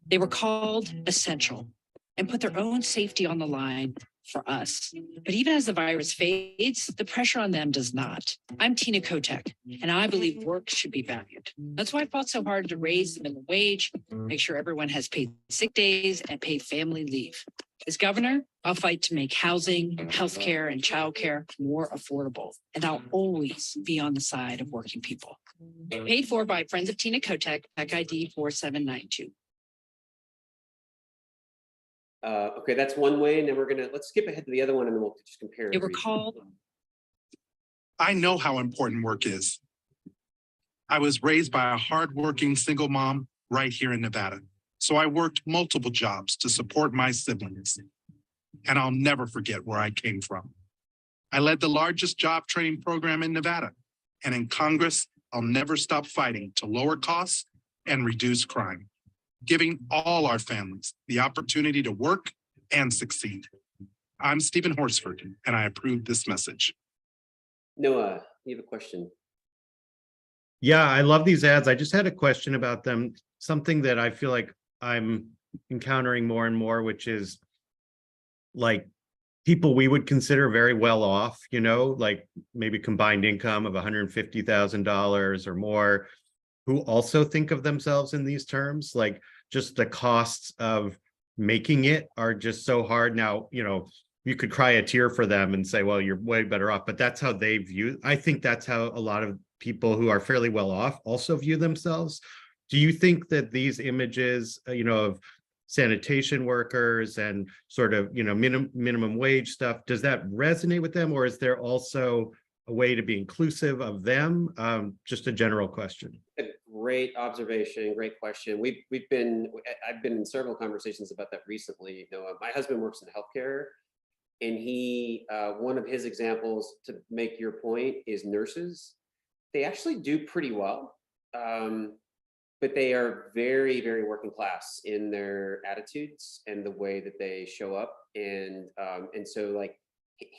They were called essential and put their own safety on the line for us. But even as the virus fades, the pressure on them does not. I'm Tina Kotek, and I believe work should be valued. That's why I fought so hard to raise the minimum wage, make sure everyone has paid sick days and paid family leave. As governor, I'll fight to make housing, healthcare, and childcare more affordable. And I'll always be on the side of working people. Paid for by Friends of Tina Kotek, Tech ID 4792. Okay, that's one way, and then let's skip ahead to the other one, and then we'll just compare. They were called. I know how important work is. I was raised by a hardworking single mom right here in Nevada. So I worked multiple jobs to support my siblings. And I'll never forget where I came from. I led the largest job training program in Nevada. And in Congress, I'll never stop fighting to lower costs and reduce crime, giving all our families the opportunity to work and succeed. I'm Stephen Horsford, and I approve this message. Noah, you have a question? Yeah, I love these ads. I just had a question about them. Something that I feel like I'm encountering more and more, which is like people we would consider very well off, you know, like maybe combined income of $150,000 or more, who also think of themselves in these terms, like just the costs of making it are just so hard. Now, you know, you could cry a tear for them and say, well, you're way better off, but that's how they view. I think that's how a lot of people who are fairly well off also view themselves. Do you think that these images, you know, of sanitation workers and sort of, you know, minimum wage stuff, does that resonate with them, or is there also a way to be inclusive of them? Just a general question. A great observation, great question. I've been in several conversations about that recently. You know, my husband works in healthcare, and one of his examples, to make your point, is nurses. They actually do pretty well. But they are very, very working class in their attitudes and the way that they show up. And so like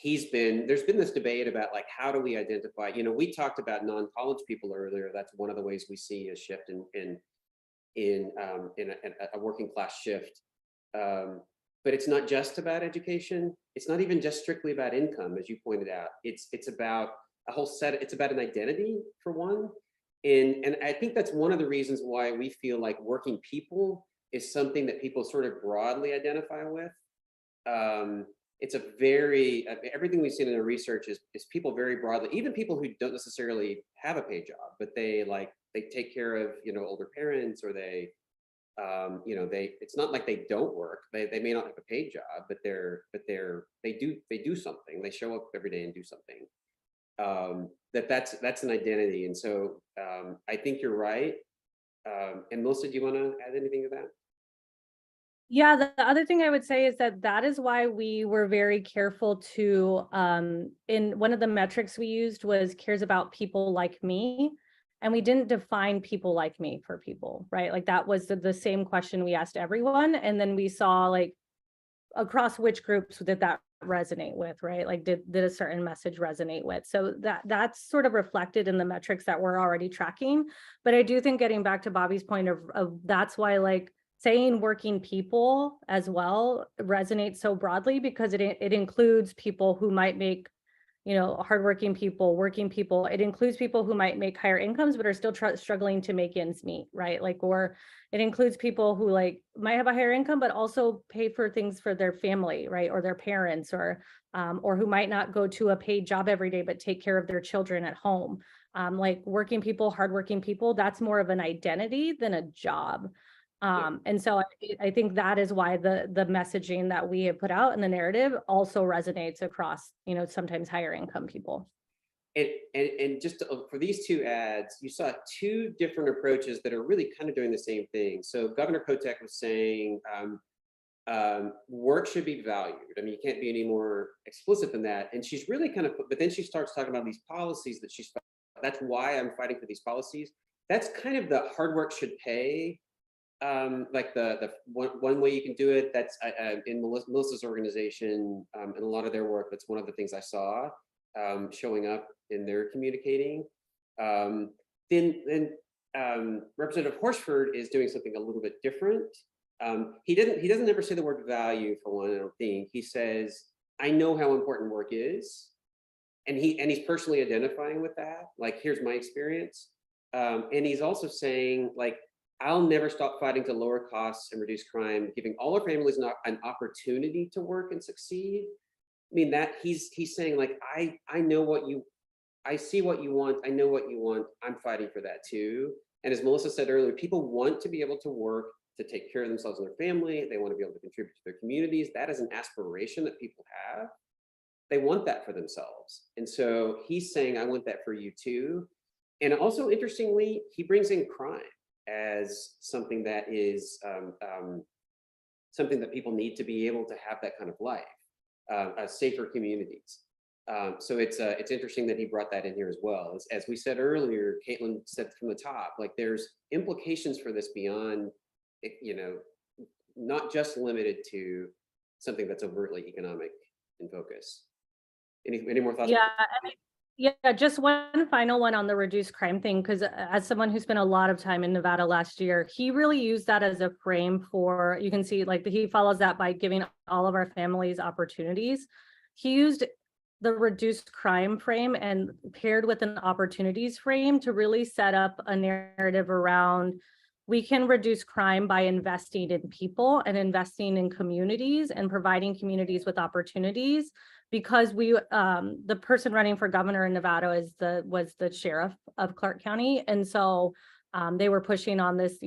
there's been this debate about like, how do we identify, you know, we talked about non-college people earlier. That's one of the ways we see a shift in a working class shift. But it's not just about education. It's not even just strictly about income, as you pointed out. It's about a whole set. It's about an identity, for one. And I think that's one of the reasons why we feel like working people is something that people sort of broadly identify with. It's everything we've seen in the research is people very broadly, even people who don't necessarily have a paid job, but they take care of, you know, older parents, or they, you know, it's not like they don't work. They may not have a paid job, but they do something. They show up every day and do something. That's an identity. And so I think you're right. And Melissa, do you want to add anything to that? Yeah, the other thing I would say is that is why we were very careful to, in one of the metrics we used was cares about people like me. And we didn't define people like me for people, right? Like that was the same question we asked everyone. And then we saw like across which groups did that resonate with, right? Like did a certain message resonate with? So that's sort of reflected in the metrics that we're already tracking. But I do think, getting back to Bobby's point of that's why like saying working people as well resonates so broadly, because it includes people who might make, you know, hardworking people, working people. It includes people who might make higher incomes, but are still struggling to make ends meet, right? Like, or it includes people who like might have a higher income, but also pay for things for their family, right? Or their parents, or who might not go to a paid job every day, but take care of their children at home. Like working people, hardworking people, that's more of an identity than a job. And so I think that is why the messaging that we have put out in the narrative also resonates across, you know, sometimes higher income people. And just for these two ads, you saw two different approaches that are really kind of doing the same thing. So Governor Kotek was saying work should be valued. I mean, you can't be any more explicit than that. And she's really kind of, but then she starts talking about these policies that she's, that's why I'm fighting for these policies. That's kind of the hard work should pay. Like the one way you can do it, that's in Melissa's organization and a lot of their work. That's one of the things I saw showing up in their communicating. Then Representative Horsford is doing something a little bit different. He doesn't ever say the word value for one, I don't think. He says, I know how important work is. And he's personally identifying with that. Like, here's my experience. And he's also saying, like, I'll never stop fighting to lower costs and reduce crime, giving all our families an opportunity to work and succeed. I mean, that he's saying, like, I know what I see what you want. I know what you want. I'm fighting for that too. And as Melissa said earlier, people want to be able to work, to take care of themselves and their family. They want to be able to contribute to their communities. That is an aspiration that people have. They want that for themselves. And so he's saying, I want that for you too. And also, interestingly, he brings in crime as something that is something that people need to be able to have that kind of life, safer communities. So it's interesting that he brought that in here as well. As we said earlier, Caitlin said from the top, like, there's implications for this beyond, you know, not just limited to something that's overtly economic in focus. Any more thoughts? Yeah, just one final one on the reduced crime thing, because as someone who spent a lot of time in Nevada last year, he really used that as a frame for, you can see, like, he follows that by giving all of our families opportunities. He used the reduced crime frame and paired with an opportunities frame to really set up a narrative around, we can reduce crime by investing in people and investing in communities and providing communities with opportunities, because we the person running for governor in Nevada was the sheriff of Clark County. And so they were pushing on this,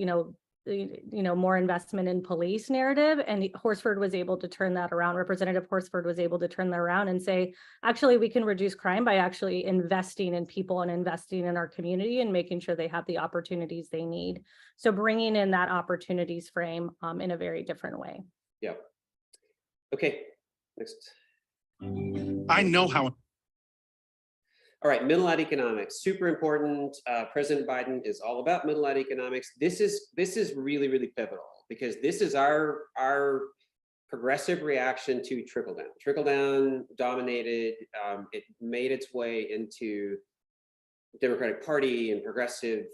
more investment in police narrative, and Horsford was able to turn that around. Representative Horsford was able to turn that around and say, actually, we can reduce crime by actually investing in people and investing in our community and making sure they have the opportunities they need. So bringing in that opportunities frame in a very different way. Yeah. Okay, next. I know how. All right, middle out economics, super important. President Biden is all about middle out economics. This is really, really pivotal, because this is our progressive reaction to trickle down. Trickle down dominated. It made its way into Democratic Party and progressive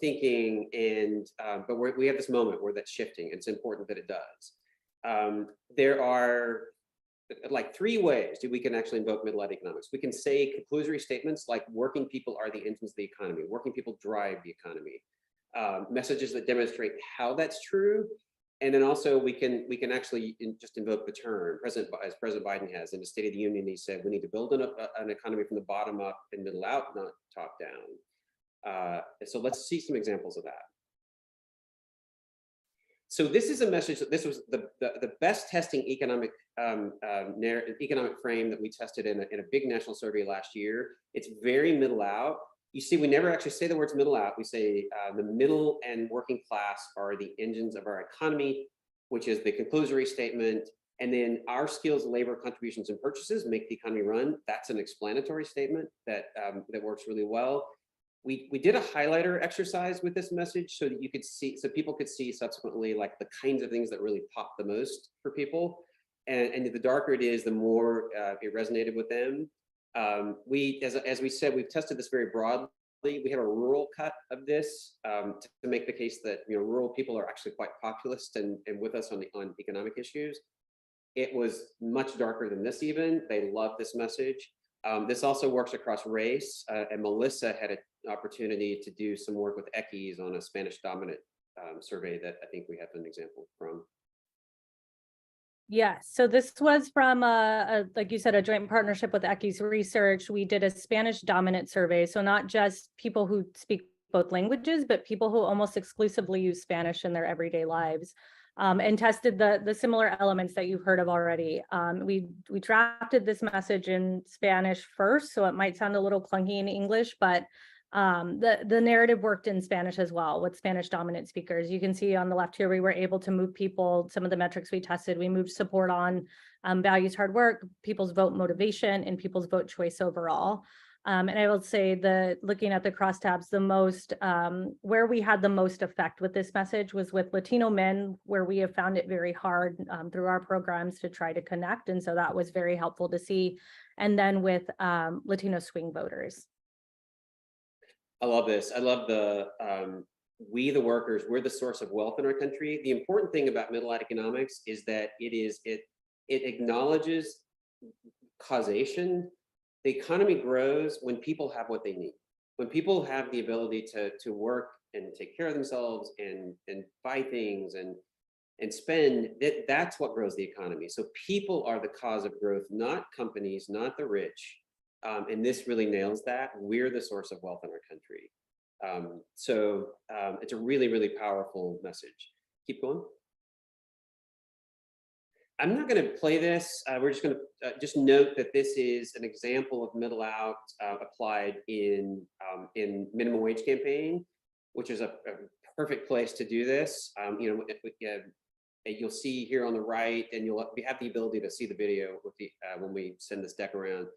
thinking, and but we have this moment where that's shifting. It's important that it does. There are like 3 ways that we can actually invoke middle out economics. We can say conclusory statements like working people are the engines of the economy, working people drive the economy, messages that demonstrate how that's true. And then also we can actually just invoke the term, as President Biden has in the State of the Union. He said we need to build an economy from the bottom up and middle out, not top down. So let's see some examples of that. So this is a message that this was the best testing economic frame that we tested in a big national survey last year. It's very middle out. You see, we never actually say the words middle out. We say the middle and working class are the engines of our economy, which is the conclusory statement. And then our skills, labor, contributions, and purchases make the economy run. That's an explanatory statement that works really well. We did a highlighter exercise with this message so that you could see, so people could see subsequently like the kinds of things that really pop the most for people. And the darker it is, the more it resonated with them. As we said, we've tested this very broadly. We have a rural cut of this to make the case that rural people are actually quite populist and with us on economic issues. It was much darker than this even. They love this message. This also works across race, and Melissa had an opportunity to do some work with ECIs on a Spanish dominant survey that I think we have an example from. Yeah, so this was from like you said, a joint partnership with ECIs Research. We did a Spanish dominant survey, so not just people who speak both languages, but people who almost exclusively use Spanish in their everyday lives. And tested the similar elements that you've heard of already. We drafted this message in Spanish first, so it might sound a little clunky in English, but the narrative worked in Spanish as well with Spanish dominant speakers. You can see on the left here, we were able to move people, some of the metrics we tested, we moved support on values, hard work, people's vote motivation, and people's vote choice overall. And I will say looking at the crosstabs, the most, where we had the most effect with this message was with Latino men, where we have found it very hard through our programs to try to connect. And so that was very helpful to see. And then with Latino swing voters. I love this. I love the, we the workers, we're the source of wealth in our country. The important thing about middle-out economics is that it acknowledges causation. The economy grows when people have what they need. When people have the ability to work and take care of themselves and buy things and spend, that's what grows the economy. So people are the cause of growth, not companies, not the rich. And this really nails that. We're the source of wealth in our country. It's a really, really powerful message. Keep going. I'm not going to play this. We're just going to just note that this is an example of middle out applied in minimum wage campaign, which is a perfect place to do this. You'll see here on the right, and you'll have the ability to see the video with the when we send this deck around.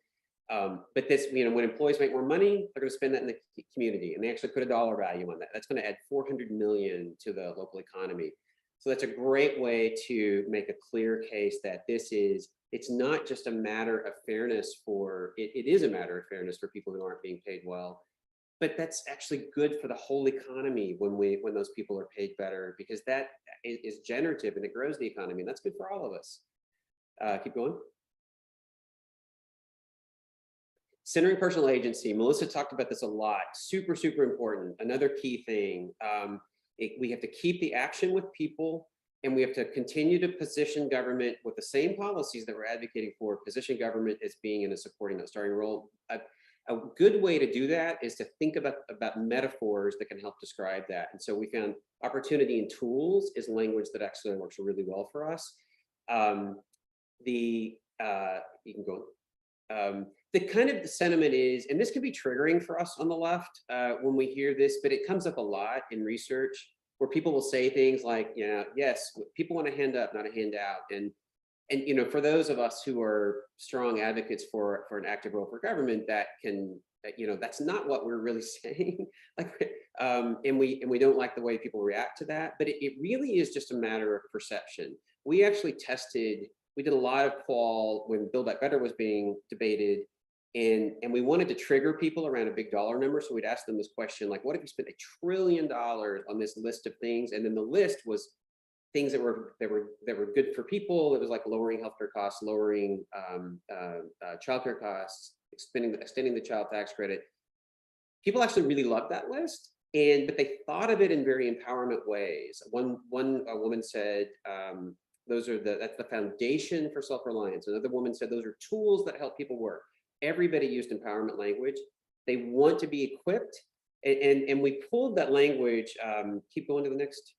But this, when employees make more money, they're going to spend that in the community, and they actually put a dollar value on that. That's going to add 400 million to the local economy. So that's a great way to make a clear case that it's not just a matter of fairness it is a matter of fairness for people who aren't being paid well, but that's actually good for the whole economy when those people are paid better, because that is generative and it grows the economy, and that's good for all of us. Keep going. Centering personal agency. Melissa talked about this a lot. Super, super important. Another key thing. We have to keep the action with people, and we have to continue to position government with the same policies that we're advocating for, position government as being in a supporting, not starting role. A good way to do that is to think about metaphors that can help describe that. And so we found opportunity and tools is language that actually works really well for us. You can go. The kind of the sentiment is, and this can be triggering for us on the left when we hear this, but it comes up a lot in research where people will say things like, yes, people want a hand up, not a handout. And for those of us who are strong advocates for an active role for government, that can, that's not what we're really saying. And we don't like the way people react to that, but it really is just a matter of perception. We actually we did a lot of qual when Build Back Better was being debated, and we wanted to trigger people around a big dollar number. So we'd ask them this question, like, what if you spent $1 trillion on this list of things? And then the list was things that were good for people. It was like lowering healthcare costs, lowering childcare costs, extending the child tax credit. People actually really loved that list, but they thought of it in very empowerment ways. One woman said, that's the foundation for self-reliance. Another woman said those are tools that help people work. Everybody used empowerment language. They want to be equipped, and we pulled that language. Keep going to the next.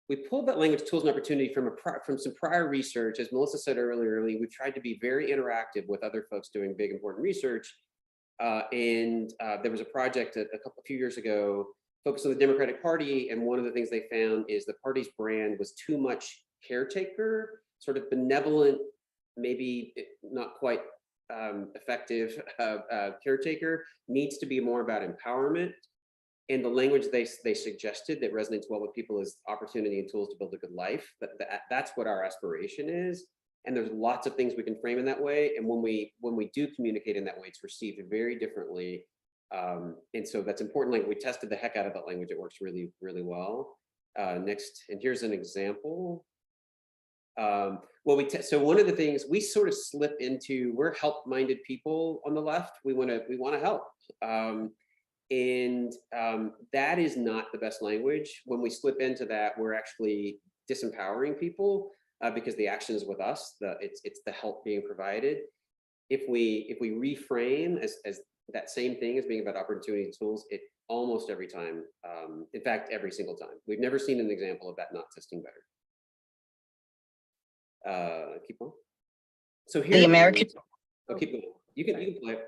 We pulled that language, tools, and opportunity from some prior research. As Melissa said earlier, we've tried to be very interactive with other folks doing big, important research. There was a project a few years ago focused on the Democratic Party, and one of the things they found is the party's brand was too much caretaker, sort of benevolent, maybe not quite effective caretaker. Needs to be more about empowerment. And the language they suggested that resonates well with people is opportunity and tools to build a good life. That's what our aspiration is. And there's lots of things we can frame in that way. And when we do communicate in that way, it's received very differently. And so that's important. Like, we tested the heck out of that language. It works really, really well. Next, and here's an example. So one of the things we sort of slip into, we're help-minded people on the left. We want to help. That is not the best language. When we slip into that, we're actually disempowering people because the action is with us. It's the help being provided. If we reframe as that same thing as being about opportunity and tools, it almost every time, in fact, every single time. We've never seen an example of that not testing better. Keep on. So here, keep going. You can play it.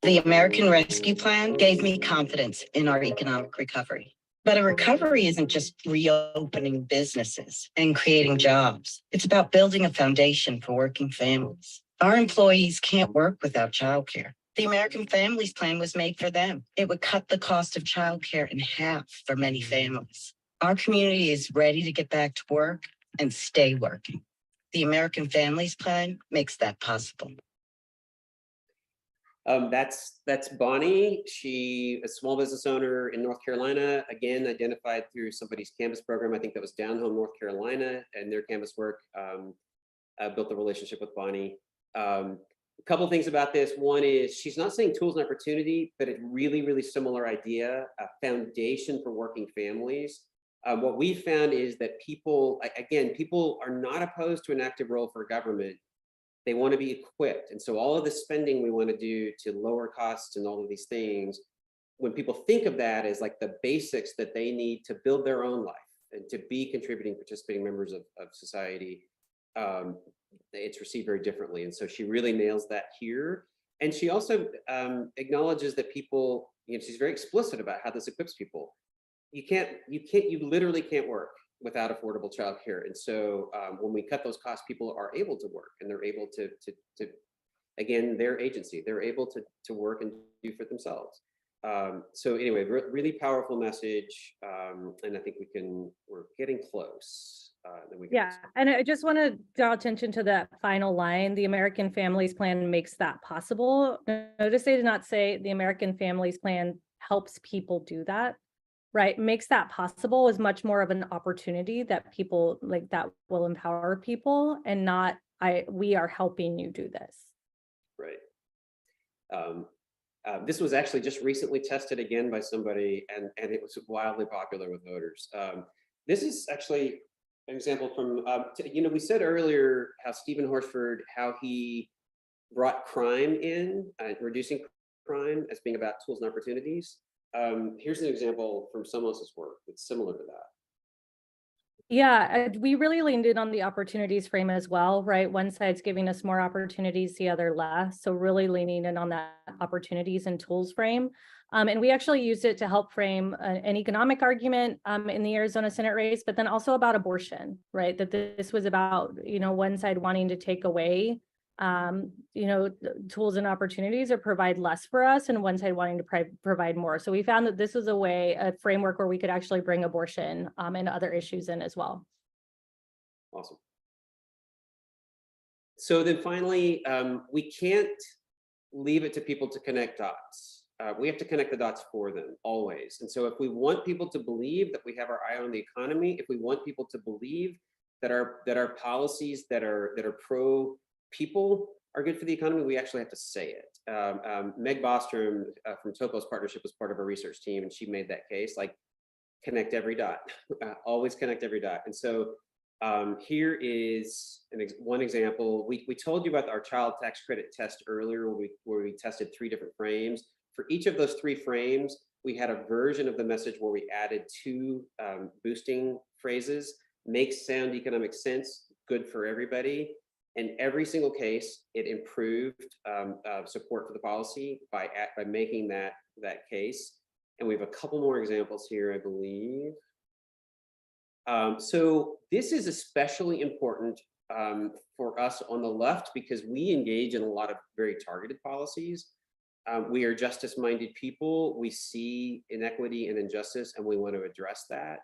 The American Rescue Plan gave me confidence in our economic recovery. But a recovery isn't just reopening businesses and creating jobs. It's about building a foundation for working families. Our employees can't work without childcare. The American Families Plan was made for them. It would cut the cost of childcare in half for many families. Our community is ready to get back to work and stay working. The American Families Plan makes that possible. That's Bonnie. She, a small business owner in North Carolina, again, identified through somebody's Canvas program. I think that was Down Home, North Carolina, and their Canvas work built the relationship with Bonnie. A couple things about this. One is she's not saying tools and opportunity, but a really, really similar idea, a foundation for working families. What we found is that people, again, people are not opposed to an active role for government. They want to be equipped. And so all of the spending we want to do to lower costs and all of these things, when people think of that as like the basics that they need to build their own life and to be contributing, participating members of society, it's received very differently. And so she really nails that here. And she also acknowledges that people, you know, she's very explicit about how this equips people. You literally can't work without affordable childcare. And so when we cut those costs, people are able to work, and they're able to again, their agency, they're able to work and do for themselves. So anyway, really powerful message. And I think we're getting close. Yeah, and I just want to draw attention to that final line. The American Families Plan makes that possible. Notice they did not say the American Families Plan helps people do that, right? Makes that possible is much more of an opportunity that people like that will empower people, and not we are helping you do this. Right. This was actually just recently tested again by somebody, and it was wildly popular with voters. This is actually an example from, you know, we said earlier how Stephen Horsford, how he brought crime in, reducing crime as being about tools and opportunities. Here's an example from someone else's work that's similar to that. Yeah, we really leaned in on the opportunities frame as well, right? One side's giving us more opportunities, the other less. So really leaning in on that opportunities and tools frame. And we actually used it to help frame an economic argument in the Arizona Senate race, but then also about abortion, right? That this was about, you know, one side wanting to take away, you know, tools and opportunities or provide less for us, and one side wanting to provide more. So we found that this was a framework where we could actually bring abortion and other issues in as well. Awesome. So then finally, we can't leave it to people to connect dots. We have to connect the dots for them always. And so if we want people to believe that we have our eye on the economy, if we want people to believe that our policies that are pro people are good for the economy, we actually have to say it. Meg Bostrom from Topos Partnership was part of our research team, and she made that case, like, connect every dot, always connect every dot. And so here is one example. We told you about our child tax credit test earlier, where we tested 3 different frames. For each of those 3 frames, we had a version of the message where we added 2 boosting phrases: makes sound economic sense, good for everybody. In every single case, it improved support for the policy by making that case. And we have a couple more examples here, I believe. So this is especially important for us on the left, because we engage in a lot of very targeted policies. We are justice-minded people. We see inequity and injustice, and we want to address that.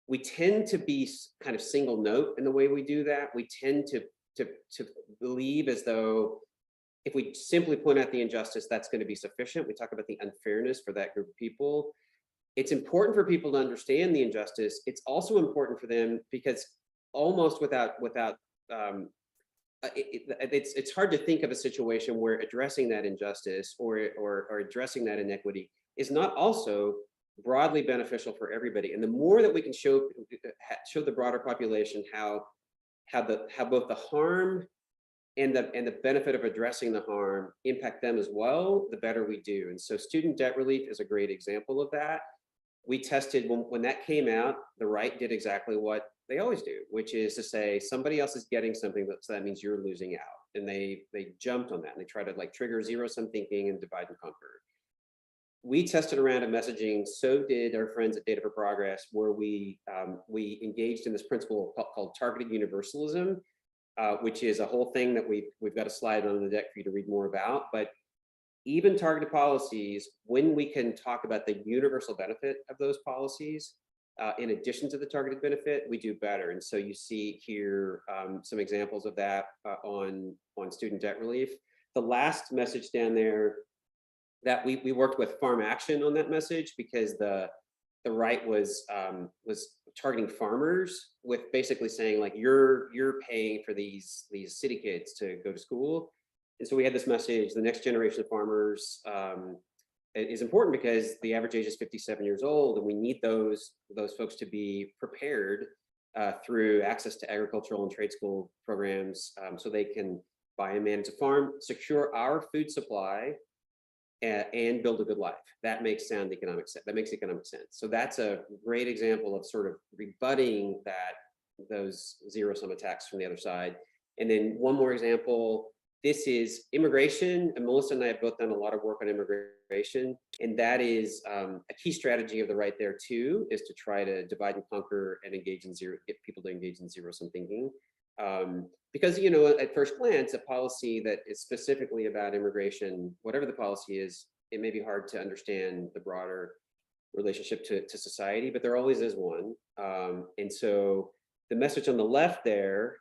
We tend to be kind of single note in the way we do that. We tend to believe as though if we simply point out the injustice, that's going to be sufficient. We talk about the unfairness for that group of people. It's important for people to understand the injustice. It's also important for them because almost it's hard to think of a situation where addressing that injustice or addressing that inequity is not also broadly beneficial for everybody. And the more that we can show the broader population how both the harm and the benefit of addressing the harm impact them as well, the better we do. And so student debt relief is a great example of that. We tested when that came out, the right did exactly what they always do, which is to say somebody else is getting something, so that means you're losing out. And they jumped on that, and they tried to like trigger zero-sum thinking and divide and conquer. We tested around a messaging, so did our friends at Data for Progress, where we engaged in this principle called targeted universalism, which is a whole thing that we've got a slide on the deck for you to read more about. But even targeted policies, when we can talk about the universal benefit of those policies, in addition to the targeted benefit, we do better. And so you see here some examples of that on student debt relief. The last message down there that we worked with Farm Action on that message, because the right was targeting farmers with basically saying like, you're paying for these city kids to go to school. And so we had this message, the next generation of farmers is important because the average age is 57 years old, and we need those folks to be prepared through access to agricultural and trade school programs, so they can buy and manage a farm, secure our food supply, and build a good life. That makes sound economic sense. That makes economic sense. So that's a great example of sort of rebutting those zero-sum attacks from the other side. And then one more example. This is immigration, and Melissa and I have both done a lot of work on immigration, and that is a key strategy of the right there too, is to try to divide and conquer and get people to engage in zero-sum thinking. Because, you know, at first glance, a policy that is specifically about immigration, whatever the policy is, it may be hard to understand the broader relationship to society, but there always is one. And so the message on the left there,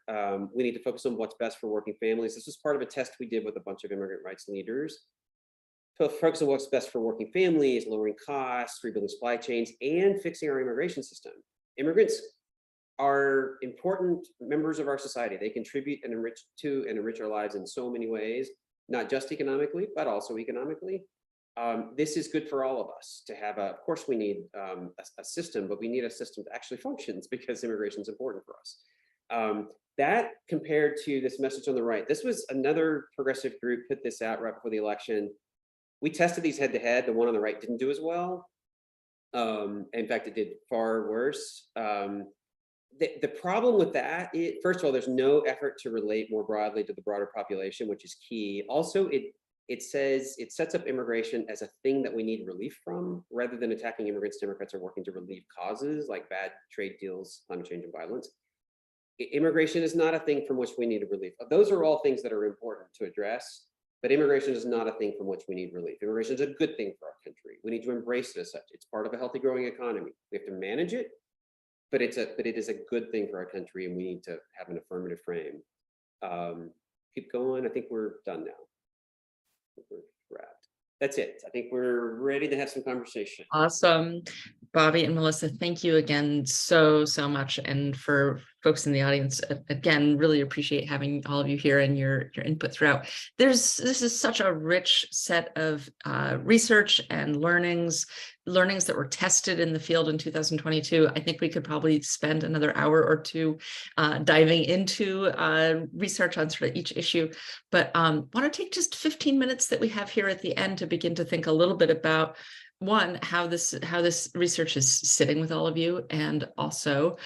we need to focus on what's best for working families. This was part of a test we did with a bunch of immigrant rights leaders. So focus on what's best for working families, lowering costs, rebuilding supply chains, and fixing our immigration system. Immigrants are important members of our society. They contribute and enrich our lives in so many ways, not just economically, but also economically. This is good for all of us to have of course we need a system, but we need a system that actually functions, because immigration is important for us. That compared to this message on the right, this was another progressive group put this out right before the election. We tested these head to head. The one on the right didn't do as well. In fact, it did far worse. The problem with that, first of all, there's no effort to relate more broadly to the broader population, which is key. Also, it says it sets up immigration as a thing that we need relief from, rather than attacking immigrants. Democrats are working to relieve causes like bad trade deals, climate change, and violence. Immigration is not a thing from which we need relief. Those are all things that are important to address, but immigration is not a thing from which we need relief. Immigration is a good thing for our country. We need to embrace it as such. It's part of a healthy, growing economy. We have to manage it, but it is a good thing for our country, and we need to have an affirmative frame. Keep going. I think we're done now. We're wrapped. That's it. I think we're ready to have some conversation. Awesome. Bobby and Melissa, thank you again so much. And for folks in the audience, again, really appreciate having all of you here and your input throughout. This is such a rich set of research and learnings that were tested in the field in 2022. I think we could probably spend another hour or two diving into research on sort of each issue, but want to take just 15 minutes that we have here at the end to begin to think a little bit about, one, how this research is sitting with all of you, and also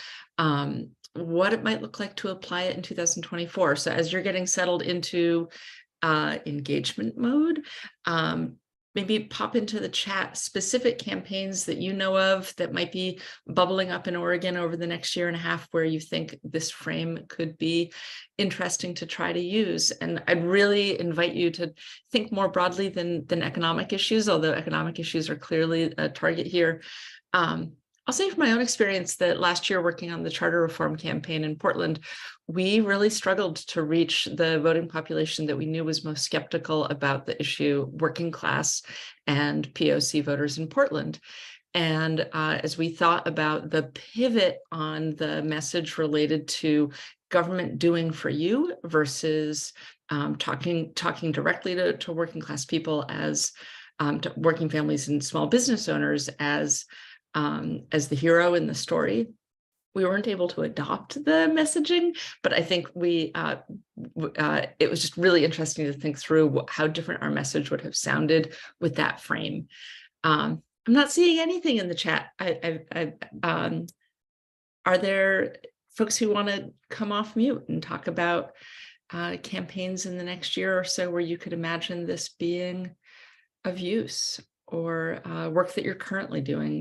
what it might look like to apply it in 2024. So as you're getting settled into engagement mode, maybe pop into the chat specific campaigns that you know of that might be bubbling up in Oregon over the next year and a half, where you think this frame could be interesting to try to use. And I'd really invite you to think more broadly than economic issues, although economic issues are clearly a target here. I'll say from my own experience that last year working on the charter reform campaign in Portland, we really struggled to reach the voting population that we knew was most skeptical about the issue, working class and POC voters in Portland. And as we thought about the pivot on the message related to government doing for you versus talking directly to working class people, as to working families and small business owners as the hero in the story, we weren't able to adopt the messaging, but I think it was just really interesting to think through how different our message would have sounded with that frame. I'm not seeing anything in the chat. Are there folks who want to come off mute and talk about campaigns in the next year or so where you could imagine this being of use, or work that you're currently doing